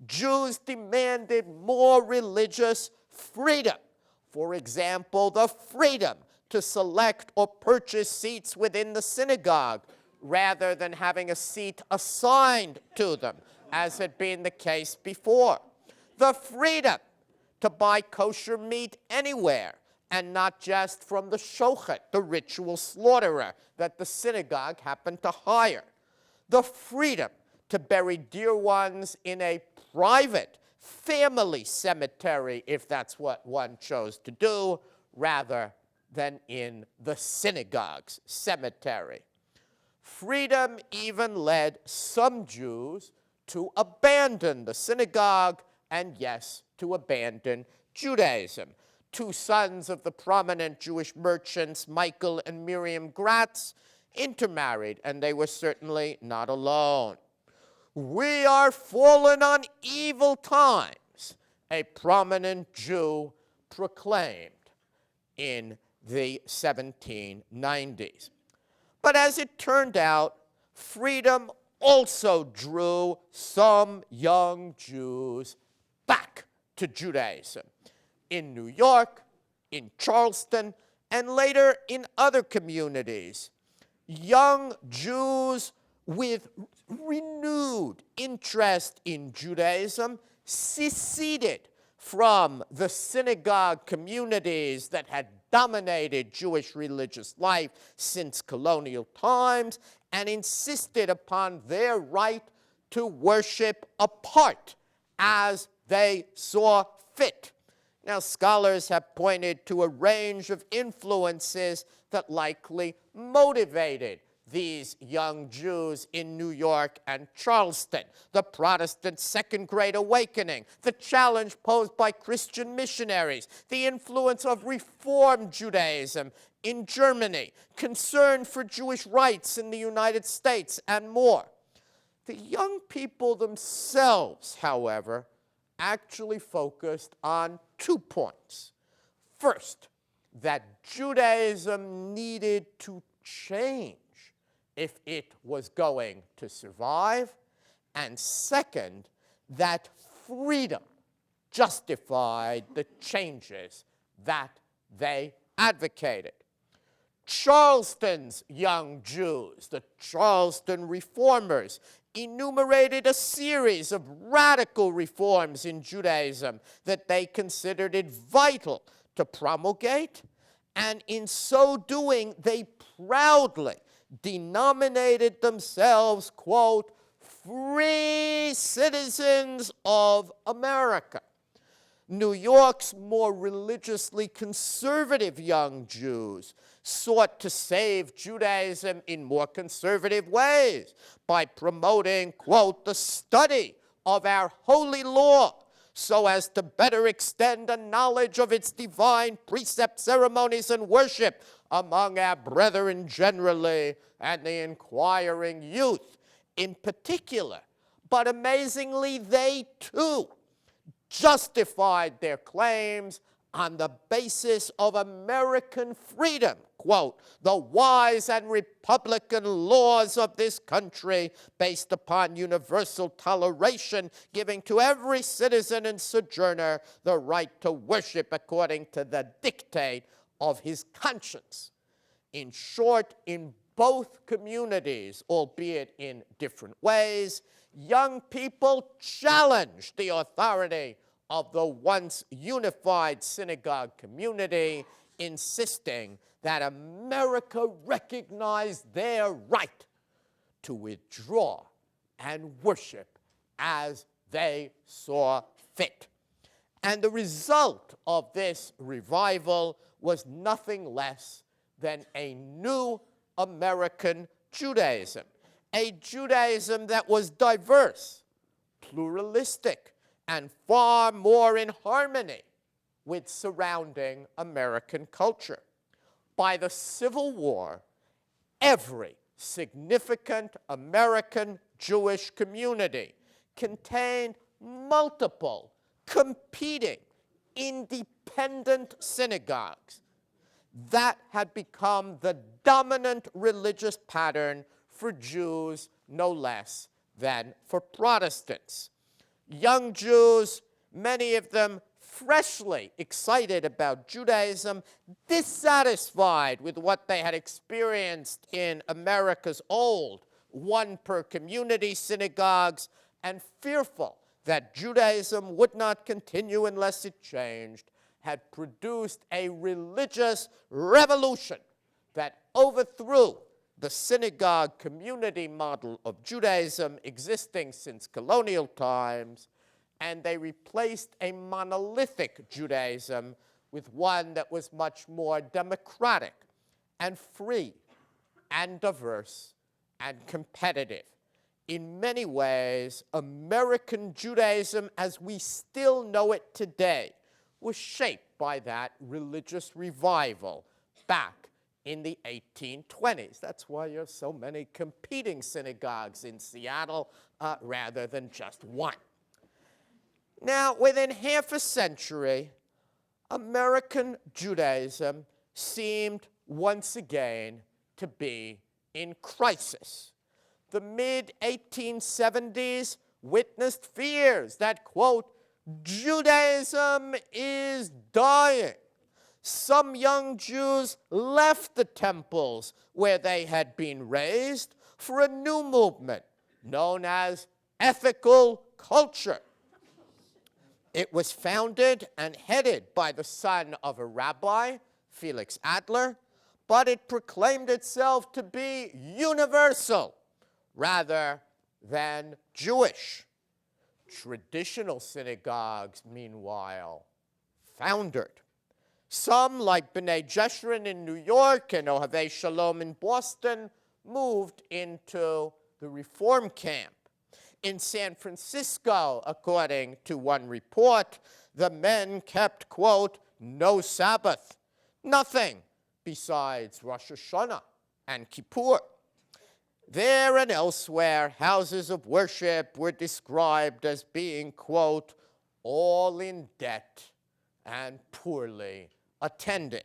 Jews demanded more religious freedom. For example, the freedom to select or purchase seats within the synagogue rather than having a seat assigned to them, as had been the case before. The freedom to buy kosher meat anywhere and not just from the shochet, the ritual slaughterer that the synagogue happened to hire. The freedom to bury dear ones in a private family cemetery, if that's what one chose to do, rather than in the synagogue's cemetery. Freedom even led some Jews to abandon the synagogue and, yes, to abandon Judaism. Two sons of the prominent Jewish merchants, Michael and Miriam Gratz, intermarried, and they were certainly not alone. We are fallen on evil times, a prominent Jew proclaimed in the 1790s. But as it turned out, freedom also drew some young Jews back to Judaism. In New York, in Charleston, and later in other communities, young Jews with renewed interest in Judaism seceded from the synagogue communities that had dominated Jewish religious life since colonial times and insisted upon their right to worship apart as they saw fit. Now, scholars have pointed to a range of influences that likely motivated these young Jews in New York and Charleston, the Protestant Second Great Awakening, the challenge posed by Christian missionaries, the influence of Reform Judaism in Germany, concern for Jewish rights in the United States, and more. The young people themselves, however, actually focused on 2 points. First, that Judaism needed to change if it was going to survive, and second, that freedom justified the changes that they advocated. Charleston's young Jews, the Charleston reformers, enumerated a series of radical reforms in Judaism that they considered it vital to promulgate, and in so doing, they proudly denominated themselves, quote, free citizens of America. New York's more religiously conservative young Jews sought to save Judaism in more conservative ways by promoting, quote, the study of our holy law so as to better extend a knowledge of its divine precepts, ceremonies, and worship among our brethren generally and the inquiring youth in particular. But amazingly, they too justified their claims on the basis of American freedom. Quote, the wise and republican laws of this country based upon universal toleration, giving to every citizen and sojourner the right to worship according to the dictate of his conscience. In short, in both communities, albeit in different ways, young people challenged the authority of the once unified synagogue community, insisting that America recognize their right to withdraw and worship as they saw fit. And the result of this revival was nothing less than a new American Judaism, a Judaism that was diverse, pluralistic, and far more in harmony with surrounding American culture. By the Civil War, every significant American Jewish community contained multiple competing independent synagogues. That had become the dominant religious pattern for Jews no less than for Protestants. Young Jews, many of them freshly excited about Judaism, dissatisfied with what they had experienced in America's old one-per-community synagogues, and fearful that Judaism would not continue unless it changed, had produced a religious revolution that overthrew the synagogue community model of Judaism existing since colonial times, and they replaced a monolithic Judaism with one that was much more democratic and free and diverse and competitive. In many ways, American Judaism, as we still know it today, was shaped by that religious revival back in the 1820s. That's why there are so many competing synagogues in Seattle rather than just one. Now, within half a century, American Judaism seemed once again to be in crisis. The mid-1870s witnessed fears that, quote, Judaism is dying. Some young Jews left the temples where they had been raised for a new movement known as ethical culture. It was founded and headed by the son of a rabbi, Felix Adler, but it proclaimed itself to be universal rather than Jewish. Traditional synagogues, meanwhile, foundered. Some, like B'nai Jeshurun in New York and Ohavei Shalom in Boston, moved into the reform camp. In San Francisco, according to one report, the men kept, quote, no Sabbath, nothing besides Rosh Hashanah and Kippur. There and elsewhere, houses of worship were described as being, quote, all in debt and poorly attended.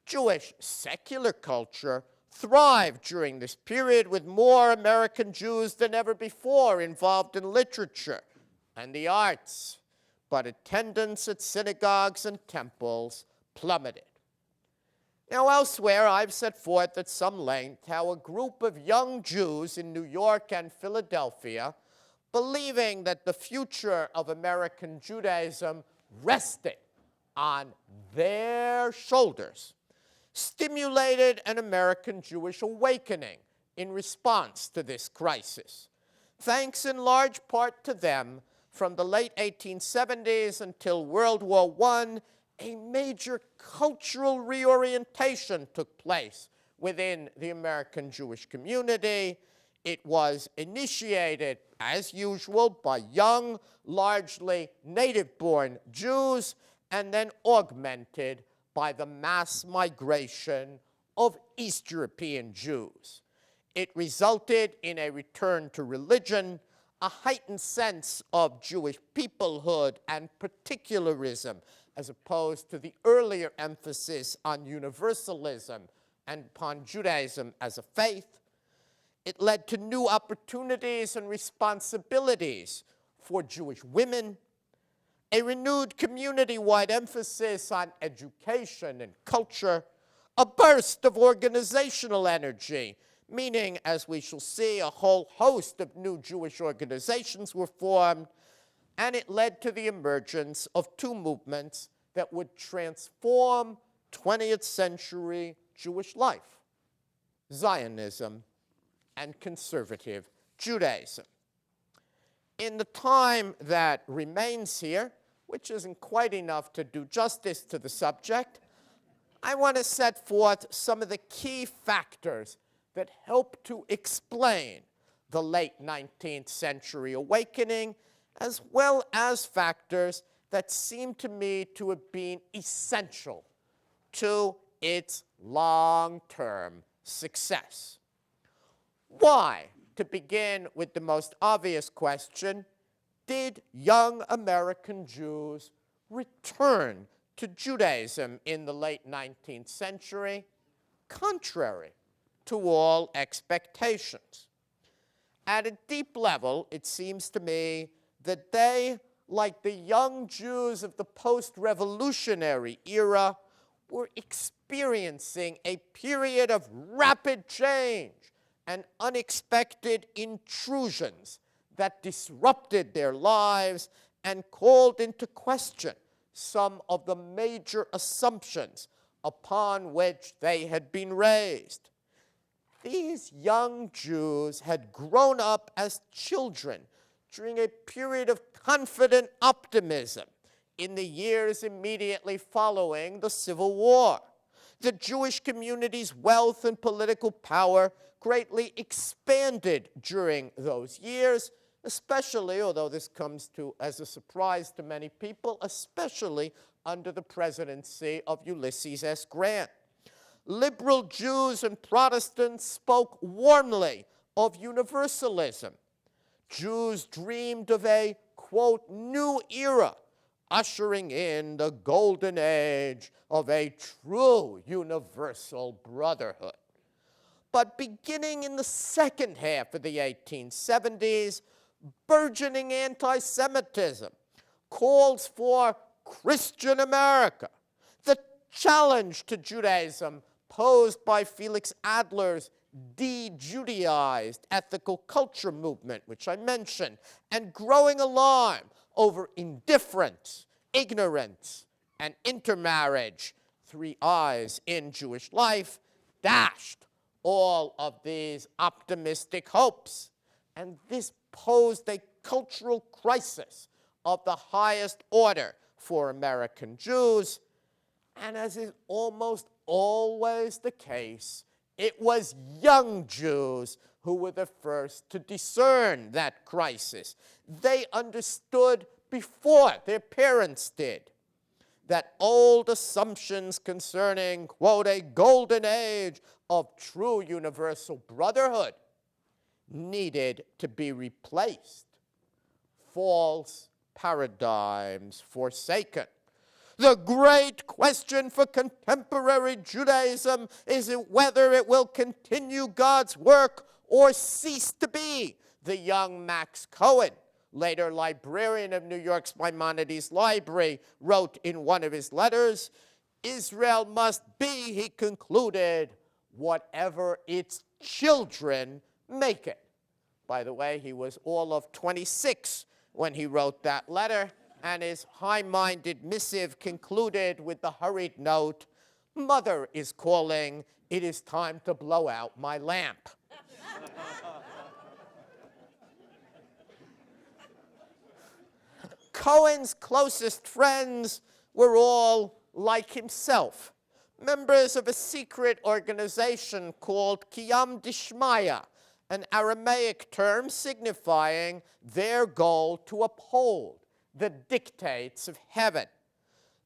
Jewish secular culture thrived during this period with more American Jews than ever before involved in literature and the arts, but attendance at synagogues and temples plummeted. Now, elsewhere, I've set forth at some length how a group of young Jews in New York and Philadelphia, believing that the future of American Judaism rested on their shoulders, stimulated an American Jewish awakening in response to this crisis, thanks in large part to them. From the late 1870s until World War I, a major cultural reorientation took place within the American Jewish community. It was initiated, as usual, by young, largely native-born Jews, and then augmented by the mass migration of East European Jews. It resulted in a return to religion, a heightened sense of Jewish peoplehood and particularism, as opposed to the earlier emphasis on universalism and upon Judaism as a faith. It led to new opportunities and responsibilities for Jewish women, a renewed community-wide emphasis on education and culture, a burst of organizational energy, meaning, as we shall see, a whole host of new Jewish organizations were formed, and it led to the emergence of two movements that would transform 20th century Jewish life: Zionism and conservative Judaism. In the time that remains here, which isn't quite enough to do justice to the subject, I want to set forth some of the key factors that help to explain the late 19th century awakening, as well as factors that seem to me to have been essential to its long-term success. Why, to begin with the most obvious question, did young American Jews return to Judaism in the late 19th century, contrary to all expectations? At a deep level, it seems to me that they, like the young Jews of the post-revolutionary era, were experiencing a period of rapid change and unexpected intrusions that disrupted their lives and called into question some of the major assumptions upon which they had been raised. These young Jews had grown up as children during a period of confident optimism in the years immediately following the Civil War. The Jewish community's wealth and political power greatly expanded during those years, especially, although this comes as a surprise to many people, especially under the presidency of Ulysses S. Grant. Liberal Jews and Protestants spoke warmly of universalism. Jews dreamed of a, quote, new era, ushering in the golden age of a true universal brotherhood. But beginning in the second half of the 1870s, burgeoning anti-Semitism, calls for Christian America, the challenge to Judaism posed by Felix Adler's de-Judaized ethical culture movement, which I mentioned, and growing alarm over indifference, ignorance, and intermarriage, three I's in Jewish life, dashed all of these optimistic hopes. And this posed a cultural crisis of the highest order for American Jews. And as is almost always the case It was young Jews who were the first to discern that crisis. They understood before their parents did that old assumptions concerning, quote, a golden age of true universal brotherhood needed to be replaced. False paradigms forsaken. The great question for contemporary Judaism is whether it will continue God's work or cease to be. The young Max Cohen, later librarian of New York's Maimonides Library, wrote in one of his letters, Israel must be, he concluded, whatever its children make it. By the way, he was all of 26 when he wrote that letter, and his high-minded missive concluded with the hurried note, Mother is calling, it is time to blow out my lamp. Cohen's closest friends were all like himself, members of a secret organization called Kiyam Dishmaya, an Aramaic term signifying their goal to uphold the dictates of heaven.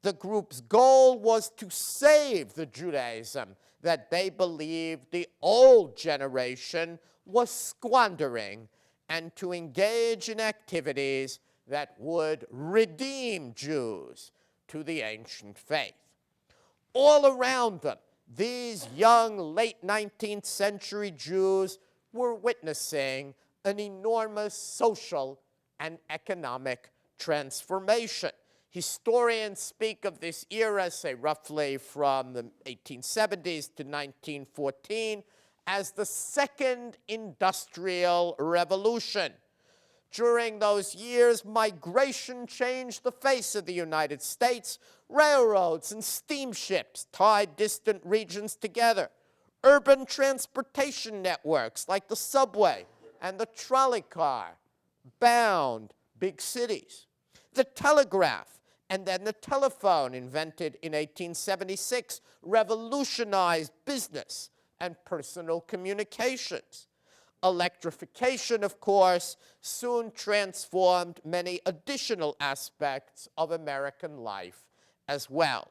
The group's goal was to save the Judaism that they believed the old generation was squandering and to engage in activities that would redeem Jews to the ancient faith. All around them, these young late 19th century Jews were witnessing an enormous social and economic transformation. Historians speak of this era, say roughly from the 1870s to 1914, as the Second Industrial Revolution. During those years, migration changed the face of the United States. Railroads and steamships tied distant regions together. Urban transportation networks like the subway and the trolley car bound big cities. The telegraph and then the telephone, invented in 1876, revolutionized business and personal communications. Electrification, of course, soon transformed many additional aspects of American life as well.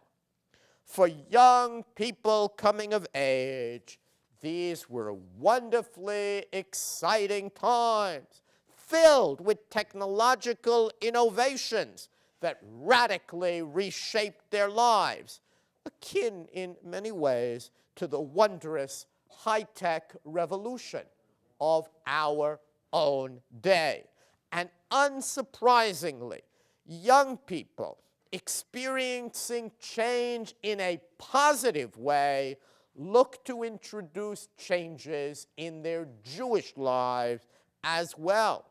For young people coming of age, these were wonderfully exciting times, filled with technological innovations that radically reshaped their lives, akin in many ways to the wondrous high-tech revolution of our own day. And unsurprisingly, young people experiencing change in a positive way look to introduce changes in their Jewish lives as well.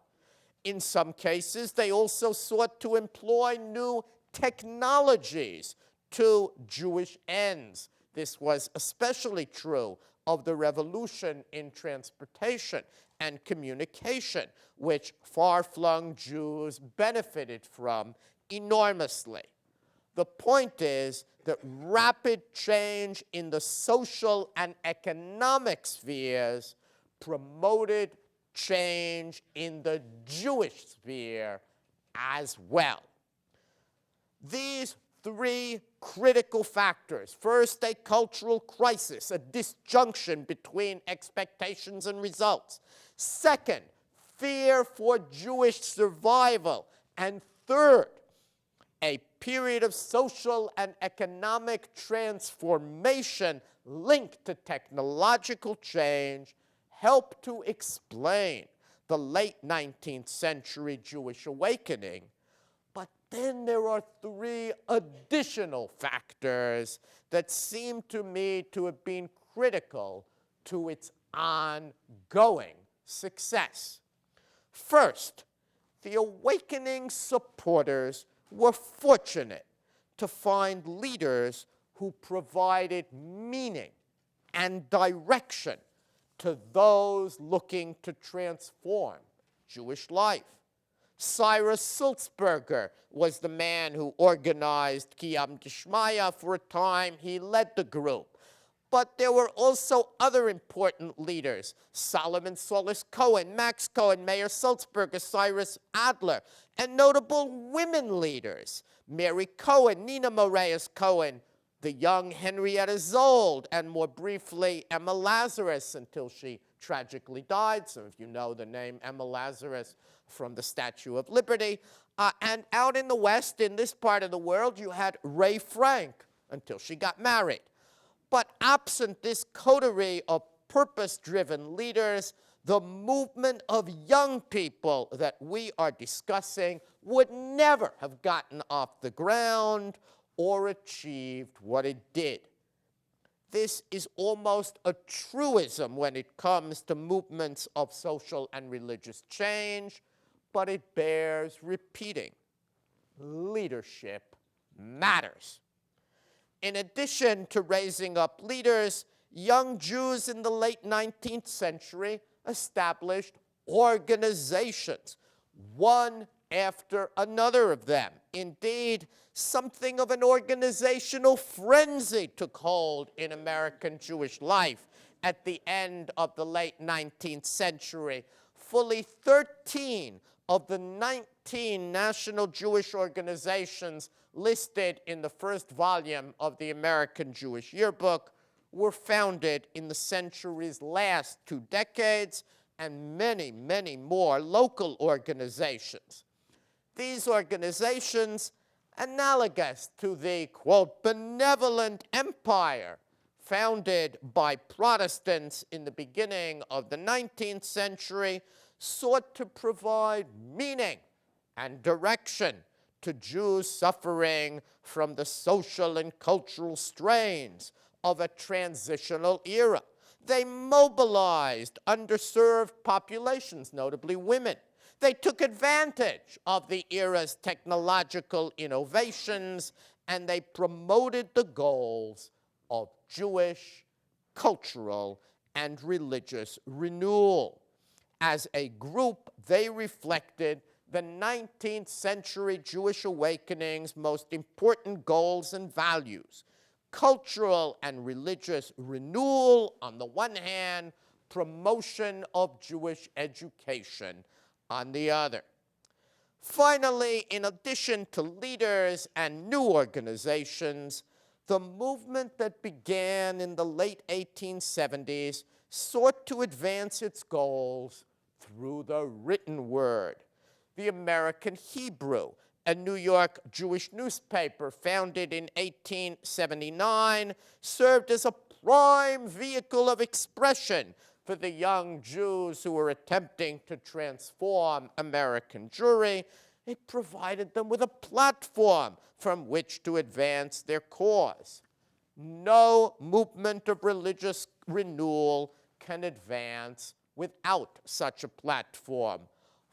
In some cases, they also sought to employ new technologies to Jewish ends. This was especially true of the revolution in transportation and communication, which far-flung Jews benefited from enormously. The point is that rapid change in the social and economic spheres promoted change in the Jewish sphere as well. These three critical factors. First, a cultural crisis, a disjunction between expectations and results. Second, fear for Jewish survival. And third, a period of social and economic transformation linked to technological change help to explain the late 19th century Jewish awakening. But then there are three additional factors that seem to me to have been critical to its ongoing success. First, the awakening supporters were fortunate to find leaders who provided meaning and direction to those looking to transform Jewish life. Cyrus Sulzberger was the man who organized Kiyam Dishmaya. For a time, he led the group. but there were also other important leaders: Solomon Solis Cohen, Max Cohen, Mayer Sulzberger, Cyrus Adler, and notable women leaders: Mary Cohen, Nina Moraes Cohen, the young Henrietta Zold, and more briefly, Emma Lazarus, until she tragically died. Some of you know the name Emma Lazarus from the Statue of Liberty. And out in the West, in this part of the world, you had Ray Frank, until she got married. But absent this coterie of purpose-driven leaders, the movement of young people that we are discussing would never have gotten off the ground or achieved what it did. This is almost a truism when it comes to movements of social and religious change, but it bears repeating. Leadership matters. In addition to raising up leaders, young Jews in the late 19th century established organizations, one after another of them. Indeed, something of an organizational frenzy took hold in American Jewish life at the end of the late 19th century. Fully 13 of the 19 national Jewish organizations listed in the first volume of the American Jewish Yearbook were founded in the century's last 2 decades, and many, many more local organizations. These organizations, analogous to the, quote, benevolent empire founded by Protestants in the beginning of the 19th century, sought to provide meaning and direction to Jews suffering from the social and cultural strains of a transitional era. They mobilized underserved populations, notably women. They took advantage of the era's technological innovations, and they promoted the goals of Jewish, cultural, and religious renewal. As a group, they reflected the 19th century Jewish awakening's most important goals and values: cultural and religious renewal on the one hand, promotion of Jewish education on the other. Finally, in addition to leaders and new organizations, the movement that began in the late 1870s sought to advance its goals through the written word. The American Hebrew, a New York Jewish newspaper founded in 1879, served as a prime vehicle of expression for the young Jews who were attempting to transform American Jewry. It provided them with a platform from which to advance their cause. No movement of religious renewal can advance without such a platform,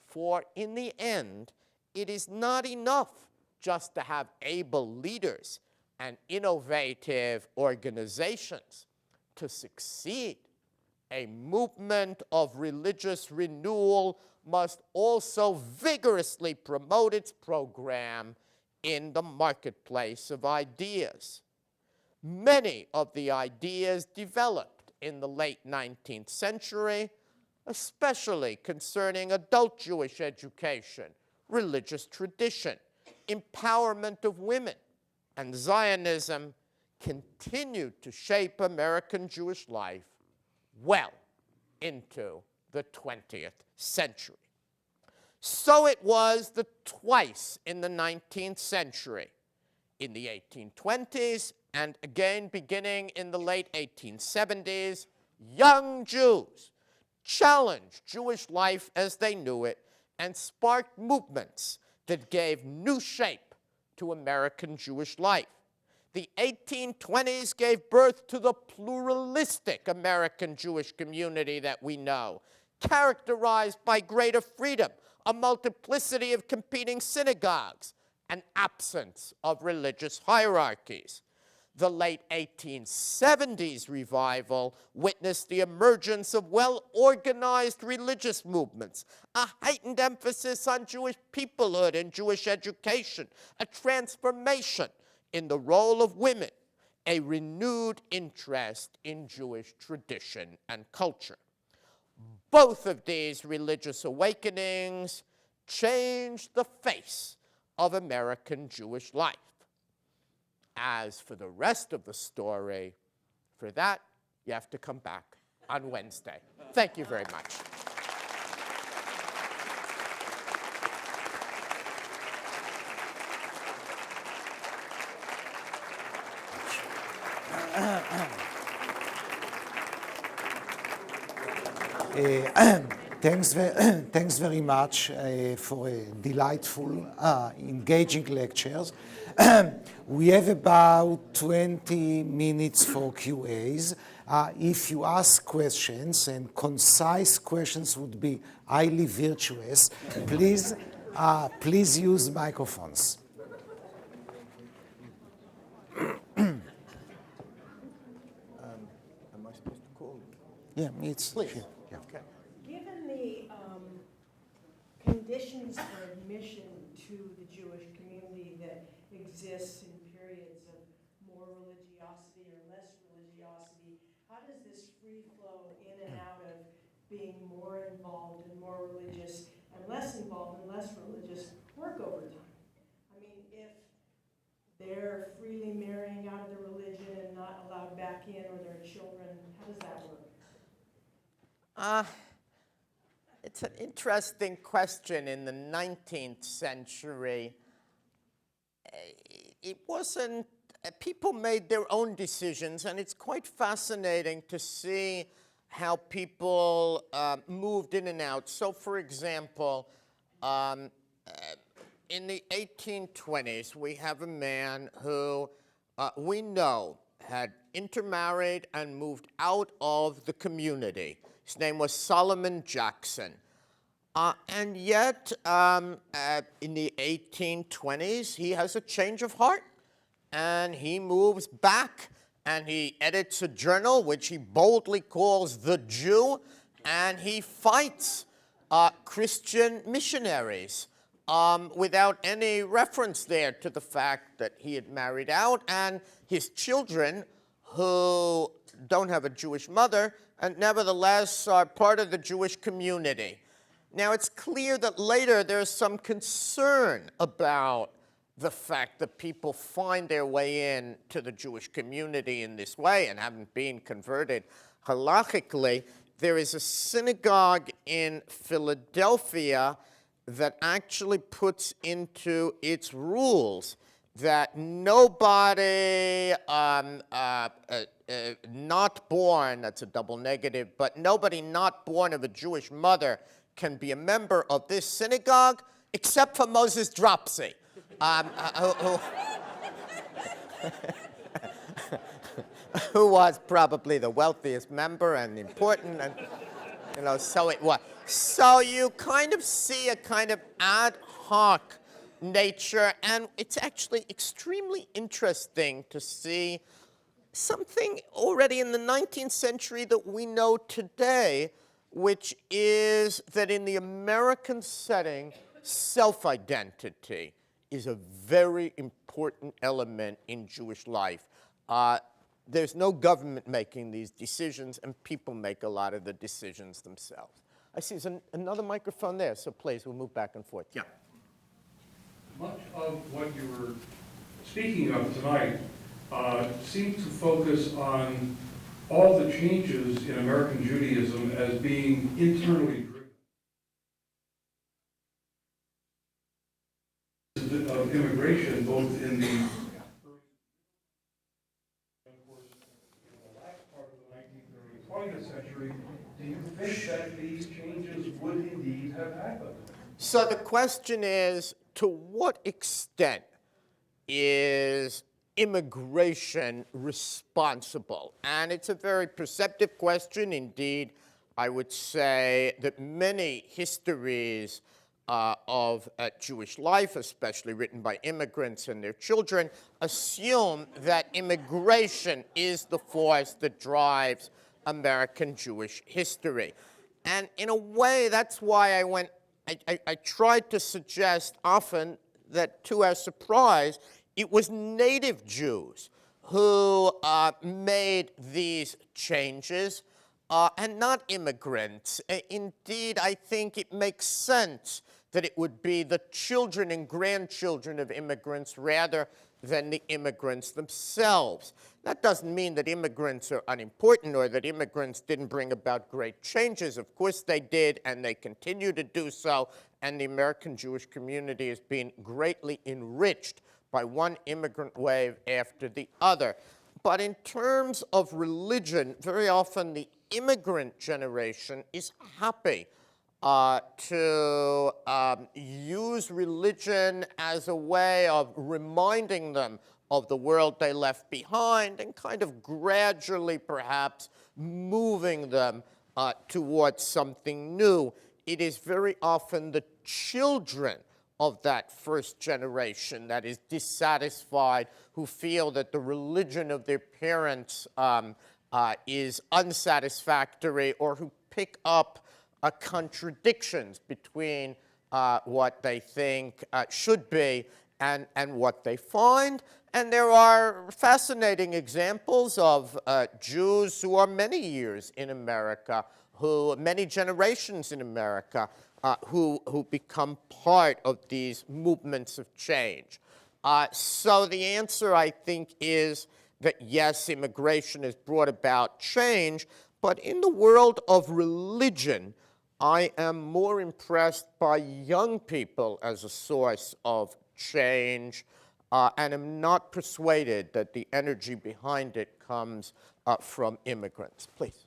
for in the end, it is not enough just to have able leaders and innovative organizations. To succeed, a movement of religious renewal must also vigorously promote its program in the marketplace of ideas. Many of the ideas developed in the late 19th century, especially concerning adult Jewish education, religious tradition, empowerment of women, and Zionism, continued to shape American Jewish life well into the 20th century. So it was that twice in the 19th century, in the 1820s and again beginning in the late 1870s, young Jews challenged Jewish life as they knew it and sparked movements that gave new shape to American Jewish life. The 1820s gave birth to the pluralistic American Jewish community that we know, characterized by greater freedom, a multiplicity of competing synagogues, an absence of religious hierarchies. The late 1870s revival witnessed the emergence of well-organized religious movements, a heightened emphasis on Jewish peoplehood and Jewish education, a transformation in the role of women, a renewed interest in Jewish tradition and culture. Both of these religious awakenings changed the face of American Jewish life. As for the rest of the story, for that, you have to come back on Wednesday. Thank you very much. Thanks very much for a delightful, engaging lectures. We have about 20 minutes for QAs. If you ask questions, and concise questions would be highly virtuous, please use microphones. Am I supposed to call? Yeah, it's Please. here. Yeah. Okay. Given the conditions for admission to the Jewish community that exists in periods of more religiosity or less religiosity, how does this free flow in and out of being more involved and more religious and less involved and less religious work over time? I mean, if they're freely marrying out of their religion and not allowed back in, or their children, how does that work? It's an interesting question. In the 19th century, it wasn't, people made their own decisions, and it's quite fascinating to see how people moved in and out. So, for example, in the 1820s, we have a man who we know had intermarried and moved out of the community. His name was Solomon Jackson. And yet, in the 1820s, he has a change of heart, and he moves back, and he edits a journal, which he boldly calls The Jew, and he fights Christian missionaries without any reference there to the fact that he had married out, and his children, who don't have a Jewish mother, and nevertheless are part of the Jewish community. Now, it's clear that later there's some concern about the fact that people find their way in to the Jewish community in this way and haven't been converted halachically. There is a synagogue in Philadelphia that actually puts into its rules that nobody not born, that's a double negative, but nobody not born of a Jewish mother can be a member of this synagogue, except for Moses Dropsy, who was probably the wealthiest member and important, and so it was. So you kind of see a kind of ad hoc nature, and it's actually extremely interesting to see something already in the 19th century that we know today, which is that in the American setting, self-identity is a very important element in Jewish life. There's no government making these decisions, and people make a lot of the decisions themselves. I see there's another microphone there, so please, we'll move back and forth. Yeah. Much of what you were speaking of tonight seemed to focus on all the changes in American Judaism as being internally driven of immigration, both in the last part of the 19th and early 20th century. Do you think that these changes would indeed have happened? So the question is, to what extent is immigration responsible? And it's a very perceptive question. Indeed, I would say that many histories of Jewish life, especially written by immigrants and their children, assume that immigration is the force that drives American Jewish history. And in a way, that's why I tried to suggest often that, to our surprise, it was native Jews who made these changes, and not immigrants. Indeed, I think it makes sense that it would be the children and grandchildren of immigrants rather than the immigrants themselves. That doesn't mean that immigrants are unimportant or that immigrants didn't bring about great changes. Of course they did, and they continue to do so, and the American Jewish community has been greatly enriched by one immigrant wave after the other. But in terms of religion, very often the immigrant generation is happy to use religion as a way of reminding them of the world they left behind and kind of gradually, perhaps, moving them towards something new. It is very often the children of that first generation that is dissatisfied, who feel that the religion of their parents is unsatisfactory, or who pick up contradictions between what they think should be and what they find. And there are fascinating examples of Jews who are many years in America, many generations in America, who become part of these movements of change. So the answer, I think, is that yes, immigration has brought about change, but in the world of religion, I am more impressed by young people as a source of change, and am not persuaded that the energy behind it comes from immigrants. Please.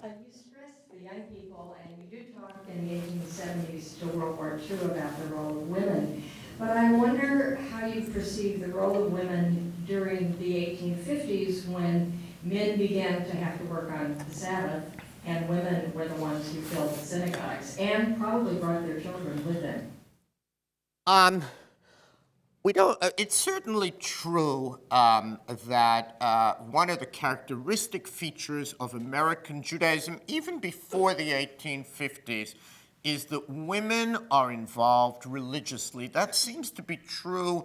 You stressed the young people, and you do talk in the 1870s to World War II about the role of women. But I wonder how you perceive the role of women during the 1850s, when men began to have to work on the Sabbath, and women were the ones who filled the synagogues and probably brought their children with them. It's certainly true that one of the characteristic features of American Judaism, even before the 1850s, is that women are involved religiously. That seems to be true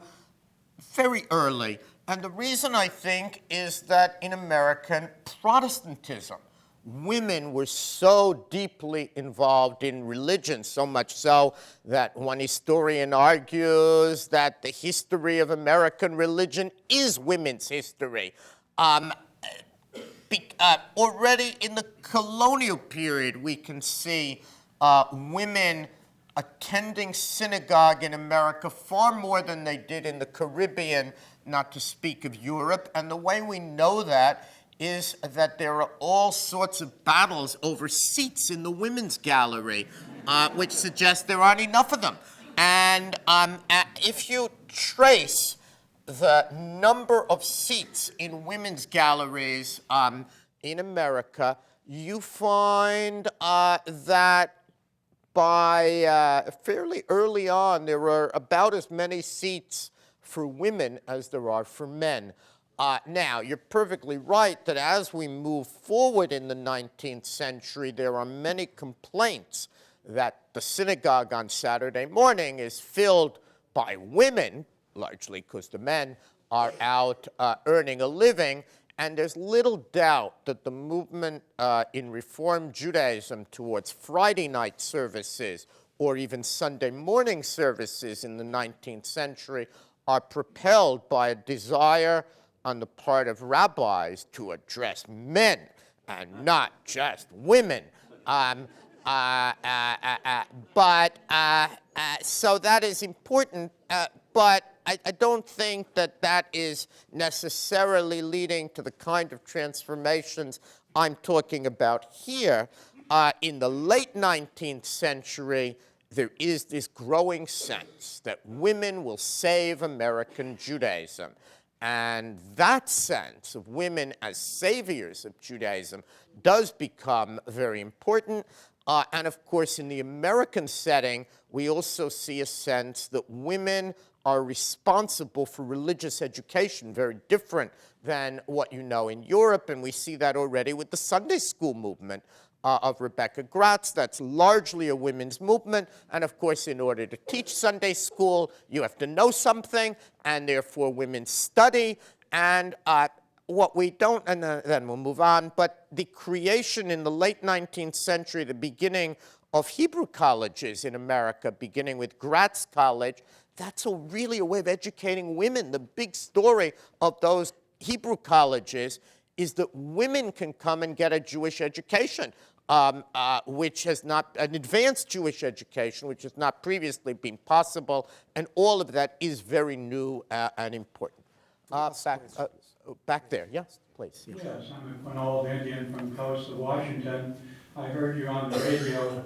very early. And the reason, I think, is that in American Protestantism, women were so deeply involved in religion, so much so that one historian argues that the history of American religion is women's history. Already in the colonial period, we can see women attending synagogue in America far more than they did in the Caribbean, not to speak of Europe. And the way we know that is that there are all sorts of battles over seats in the women's gallery, which suggests there aren't enough of them. And if you trace the number of seats in women's galleries in America, you find that by fairly early on, there are about as many seats for women as there are for men. Now, you're perfectly right that as we move forward in the 19th century, there are many complaints that the synagogue on Saturday morning is filled by women, largely because the men are out earning a living. And there's little doubt that the movement in Reform Judaism towards Friday night services or even Sunday morning services in the 19th century are propelled by a desire on the part of rabbis to address men and not just women. So that is important, but I don't think that that is necessarily leading to the kind of transformations I'm talking about here. In the late 19th century, there is this growing sense that women will save American Judaism. And that sense of women as saviors of Judaism does become very important. And of course, in the American setting, we also see a sense that women are responsible for religious education, very different than what you know in Europe. And we see that already with the Sunday school movement of Rebecca Gratz. That's largely a women's movement. And of course, in order to teach Sunday school, you have to know something, and therefore women study. And what we don't, and then we'll move on, but the creation in the late 19th century, the beginning of Hebrew colleges in America, beginning with Gratz College, that's really a way of educating women. The big story of those Hebrew colleges is that women can come and get a Jewish education, which has not, an advanced Jewish education, which has not previously been possible, and all of that is very new and important. Back there, yes, please. Yes, I'm a Quinault Indian from the coast of Washington. I heard you on the radio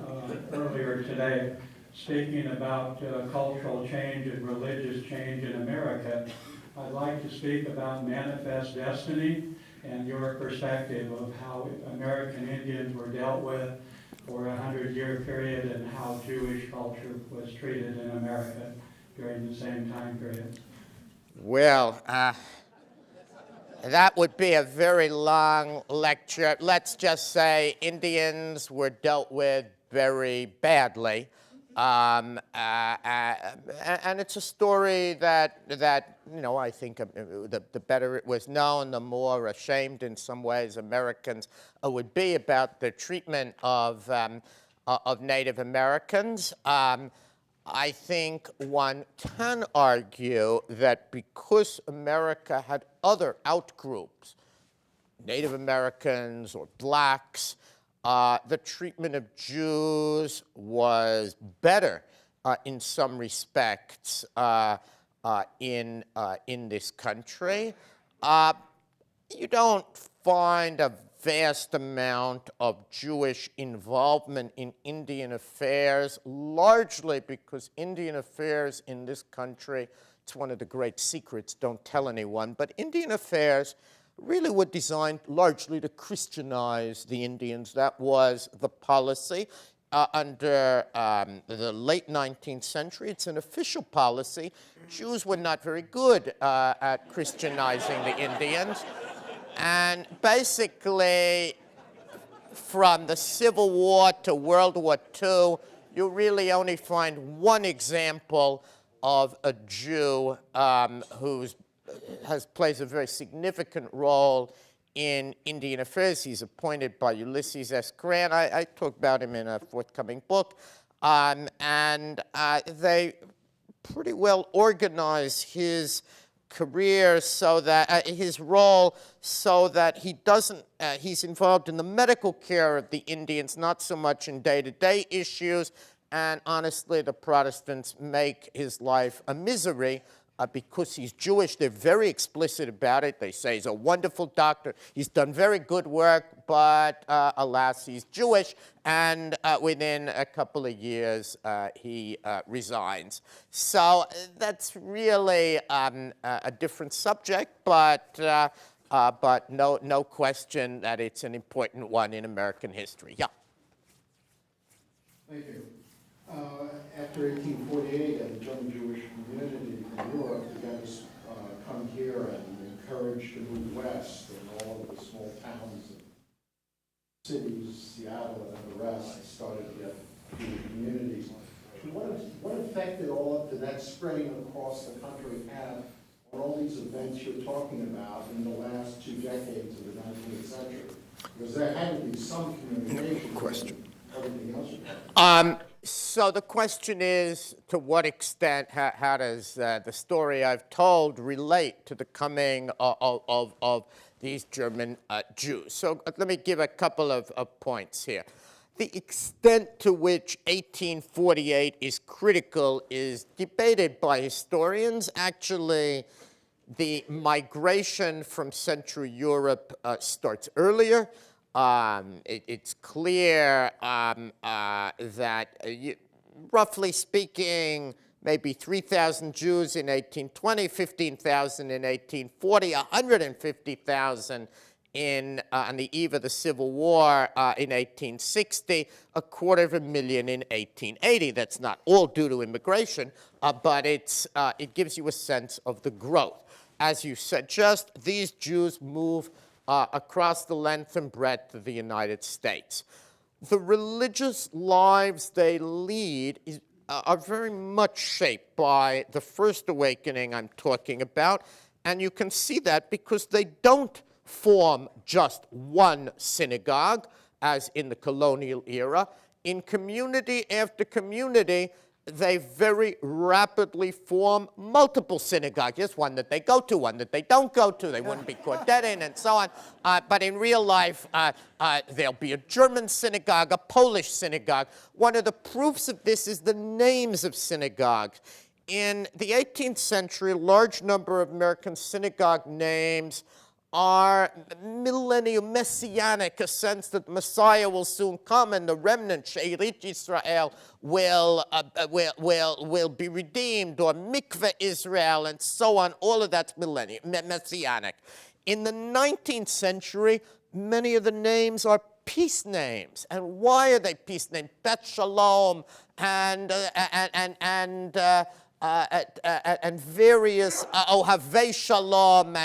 earlier today speaking about cultural change and religious change in America. I'd like to speak about manifest destiny and your perspective of how American Indians were dealt with for a 100-year period and how Jewish culture was treated in America during the same time period. Well, that would be a very long lecture. Let's just say Indians were dealt with very badly. And it's a story that I think the better it was known, the more ashamed in some ways Americans would be about the treatment of Native Americans. I think one can argue that because America had other outgroups, Native Americans or blacks, the treatment of Jews was better in some respects in this country. You don't find a vast amount of Jewish involvement in Indian affairs, largely because Indian affairs in this country, it's one of the great secrets, don't tell anyone, but Indian affairs really were designed largely to Christianize the Indians. That was the policy under the late 19th century. It's an official policy. Jews were not very good at Christianizing the Indians. And basically, from the Civil War to World War II, you really only find one example of a Jew who plays a very significant role in Indian affairs. He's appointed by Ulysses S. Grant. I talk about him in a forthcoming book. And they pretty well organize his career so that his role so that he doesn't he's involved in the medical care of the Indians, not so much in day-to-day issues. And honestly, the Protestants make his life a misery because he's Jewish. They're very explicit about it. They say he's a wonderful doctor. He's done very good work, but alas, he's Jewish. And within a couple of years, he resigns. So that's really a different subject, but no question that it's an important one in American history. Yeah. Thank you. After 1848, and the German Jewish community from Europe began to come here and encouraged to move west, and all of the small towns and cities, Seattle and the rest, started to get Jewish communities. What effect did all of that spreading across the country have on all these events you're talking about in the last 2 decades of the 19th century? Because there had to be some communication. Question. Everything else you're talking about. So the question is, to what extent, how does the story I've told relate to the coming of these German Jews? So let me give a couple of points here. The extent to which 1848 is critical is debated by historians. Actually, the migration from Central Europe starts earlier. It's clear that, roughly speaking, maybe 3,000 Jews in 1820, 15,000 in 1840, 150,000 on the eve of the Civil War in 1860, 250,000 in 1880. That's not all due to immigration, but it gives you a sense of the growth. As you suggest, these Jews move across the length and breadth of the United States. the religious lives they lead are very much shaped by the first awakening I'm talking about. And you can see that because they don't form just one synagogue, as in the colonial era. In community after community, they very rapidly form multiple synagogues. Yes, one that they go to, one that they don't go to. They wouldn't be caught dead in, and so on. But in real life, there'll be a German synagogue, a Polish synagogue. One of the proofs of this is the names of synagogues. In the 18th century, a large number of American synagogue names are millennium messianic, a sense that Messiah will soon come and the remnant, She'erit Israel, will be redeemed, or Mikveh Israel, and so on. All of that's millennium, messianic. In the 19th century, many of the names are peace names. And why are they peace names? Bet Shalom and various Ohavei Shalom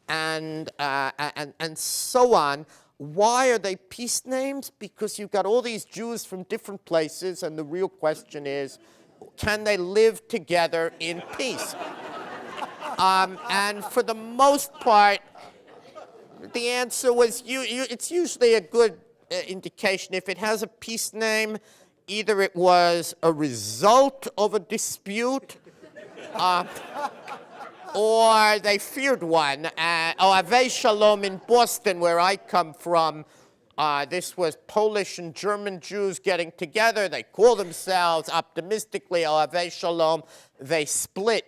and so on. Why are they peace names? Because you've got all these Jews from different places, and the real question is, can they live together in peace? And for the most part, the answer was it's usually a good indication. If it has a peace name, either it was a result of a dispute, or they feared one. Ohavei Shalom in Boston, where I come from, this was Polish and German Jews getting together. They call themselves optimistically Ohavei Shalom. They split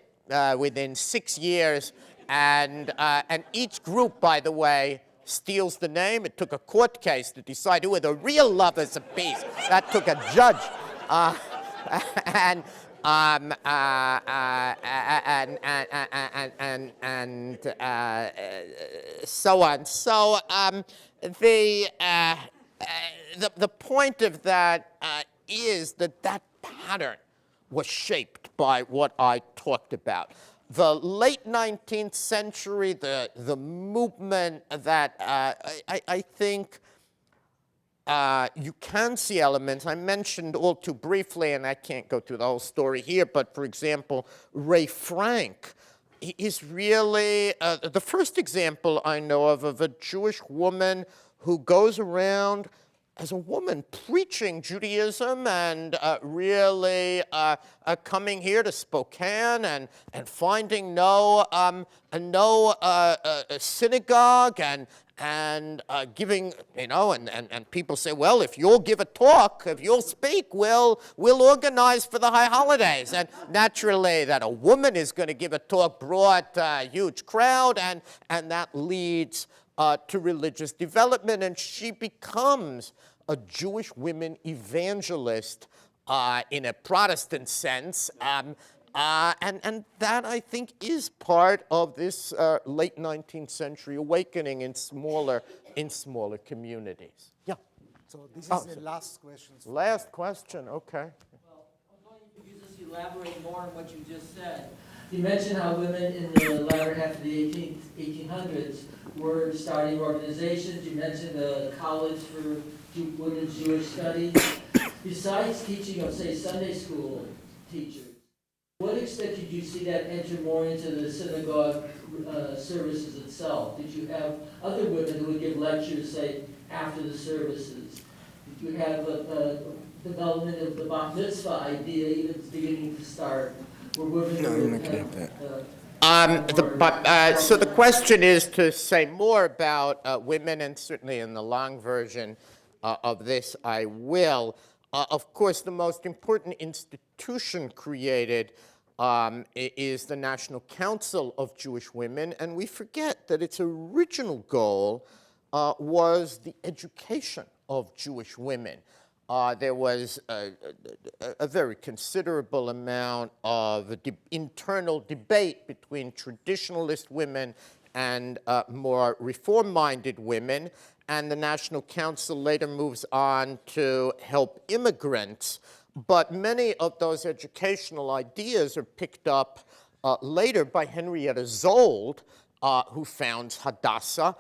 within 6 years, and each group, by the way, steals the name. It took a court case to decide who were the real lovers of peace. That took a judge. And so on. So the point of that is that pattern was shaped by what I talked about. The late 19th century, the movement that I think you can see elements. I mentioned all too briefly, and I can't go through the whole story here, but for example, Ray Frank is really the first example I know of a Jewish woman who goes around as a woman preaching Judaism and really coming here to Spokane and finding no synagogue and giving, and people say, well, if you'll give a talk, if you'll speak, we'll organize for the high holidays. And naturally, that a woman is going to give a talk brought a huge crowd, and that leads to religious development, and she becomes a Jewish women evangelist in a Protestant sense. And that, I think, is part of this late 19th century awakening in smaller communities. Yeah. So this is the last question. Last question, okay. Well, I'm going to just elaborate more on what you just said. You mentioned how women in the latter half of the 1800s were starting organizations. You mentioned the College for Women's Jewish Studies. Besides teaching of, say, Sunday school teachers, to what extent did you see that enter more into the synagogue services itself? Did you have other women who would give lectures, say, after the services? Did you have a development of the bat mitzvah idea even beginning to start? Were women so the question is to say more about women, and certainly in the long version of this I will. Of course, the most important institution created is the National Council of Jewish Women, and we forget that its original goal was the education of Jewish women. There was a very considerable amount of internal debate between traditionalist women and more reform-minded women, and the National Council later moves on to help immigrants. But many of those educational ideas are picked up later by Henrietta Zold, who founds Hadassah,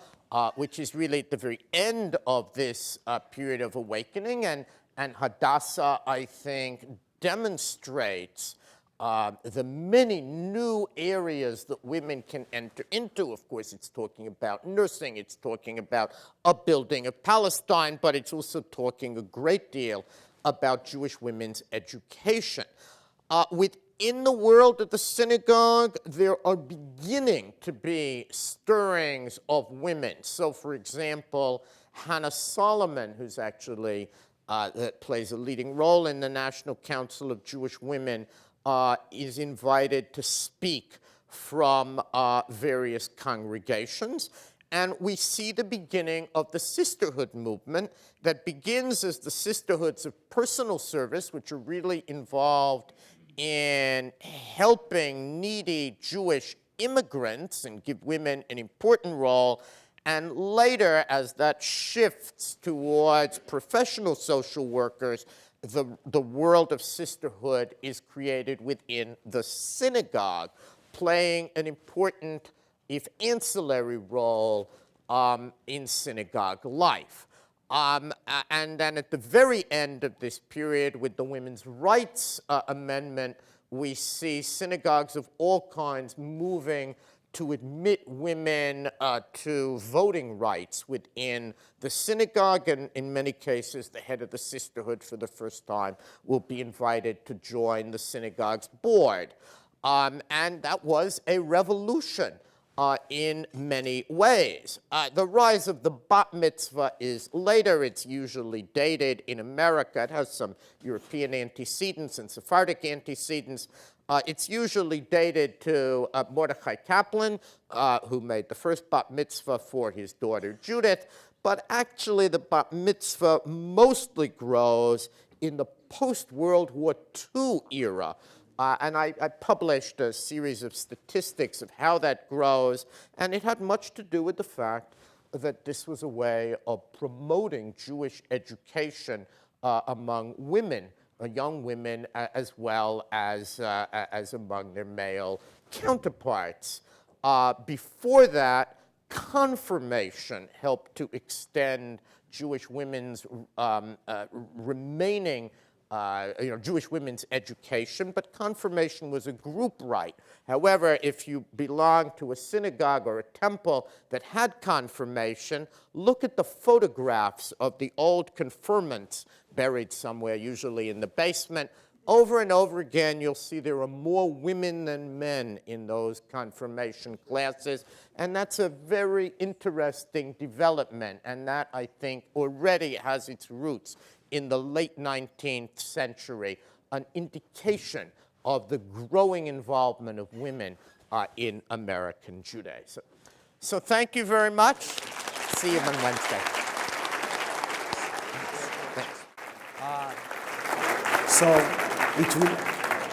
which is really at the very end of this period of awakening. And Hadassah, I think, demonstrates the many new areas that women can enter into. Of course, it's talking about nursing, it's talking about upbuilding of Palestine, but it's also talking a great deal about Jewish women's education. Within the world of the synagogue, there are beginning to be stirrings of women. So, for example, Hannah Solomon, who's actually that plays a leading role in the National Council of Jewish Women, is invited to speak from various congregations. And we see the beginning of the sisterhood movement that begins as the sisterhoods of personal service, which are really involved in helping needy Jewish immigrants and give women an important role. And later, as that shifts towards professional social workers, the world of sisterhood is created within the synagogue, playing an important, if ancillary, role in synagogue life. And then at the very end of this period, with the Women's Rights Amendment, we see synagogues of all kinds moving to admit women to voting rights within the synagogue, and in many cases, the head of the sisterhood for the first time will be invited to join the synagogue's board. And that was a revolution in many ways. The rise of the bat mitzvah is later. It's usually dated in America. It has some European antecedents and Sephardic antecedents. It's usually dated to Mordechai Kaplan, who made the first bat mitzvah for his daughter Judith. But actually, the bat mitzvah mostly grows in the post-World War II era. And I published a series of statistics of how that grows, and it had much to do with the fact that this was a way of promoting Jewish education among women, young women, as well as among their male counterparts. Before that, confirmation helped to extend Jewish women's remaining Jewish women's education, but confirmation was a group rite. However, if you belonged to a synagogue or a temple that had confirmation, look at the photographs of the old confirmants buried somewhere, usually in the basement. Over and over again, you'll see there are more women than men in those confirmation classes, and that's a very interesting development, and that, I think, already has its roots in the late 19th century, an indication of the growing involvement of women in American Judaism. So thank you very much. See you on Wednesday. Thanks.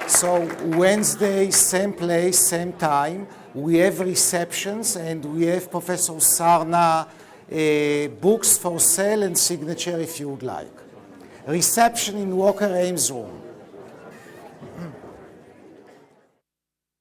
So Wednesday, same place, same time. We have receptions, and we have Professor Sarna books for sale and signature if you would like. Reception in Walker Ames room.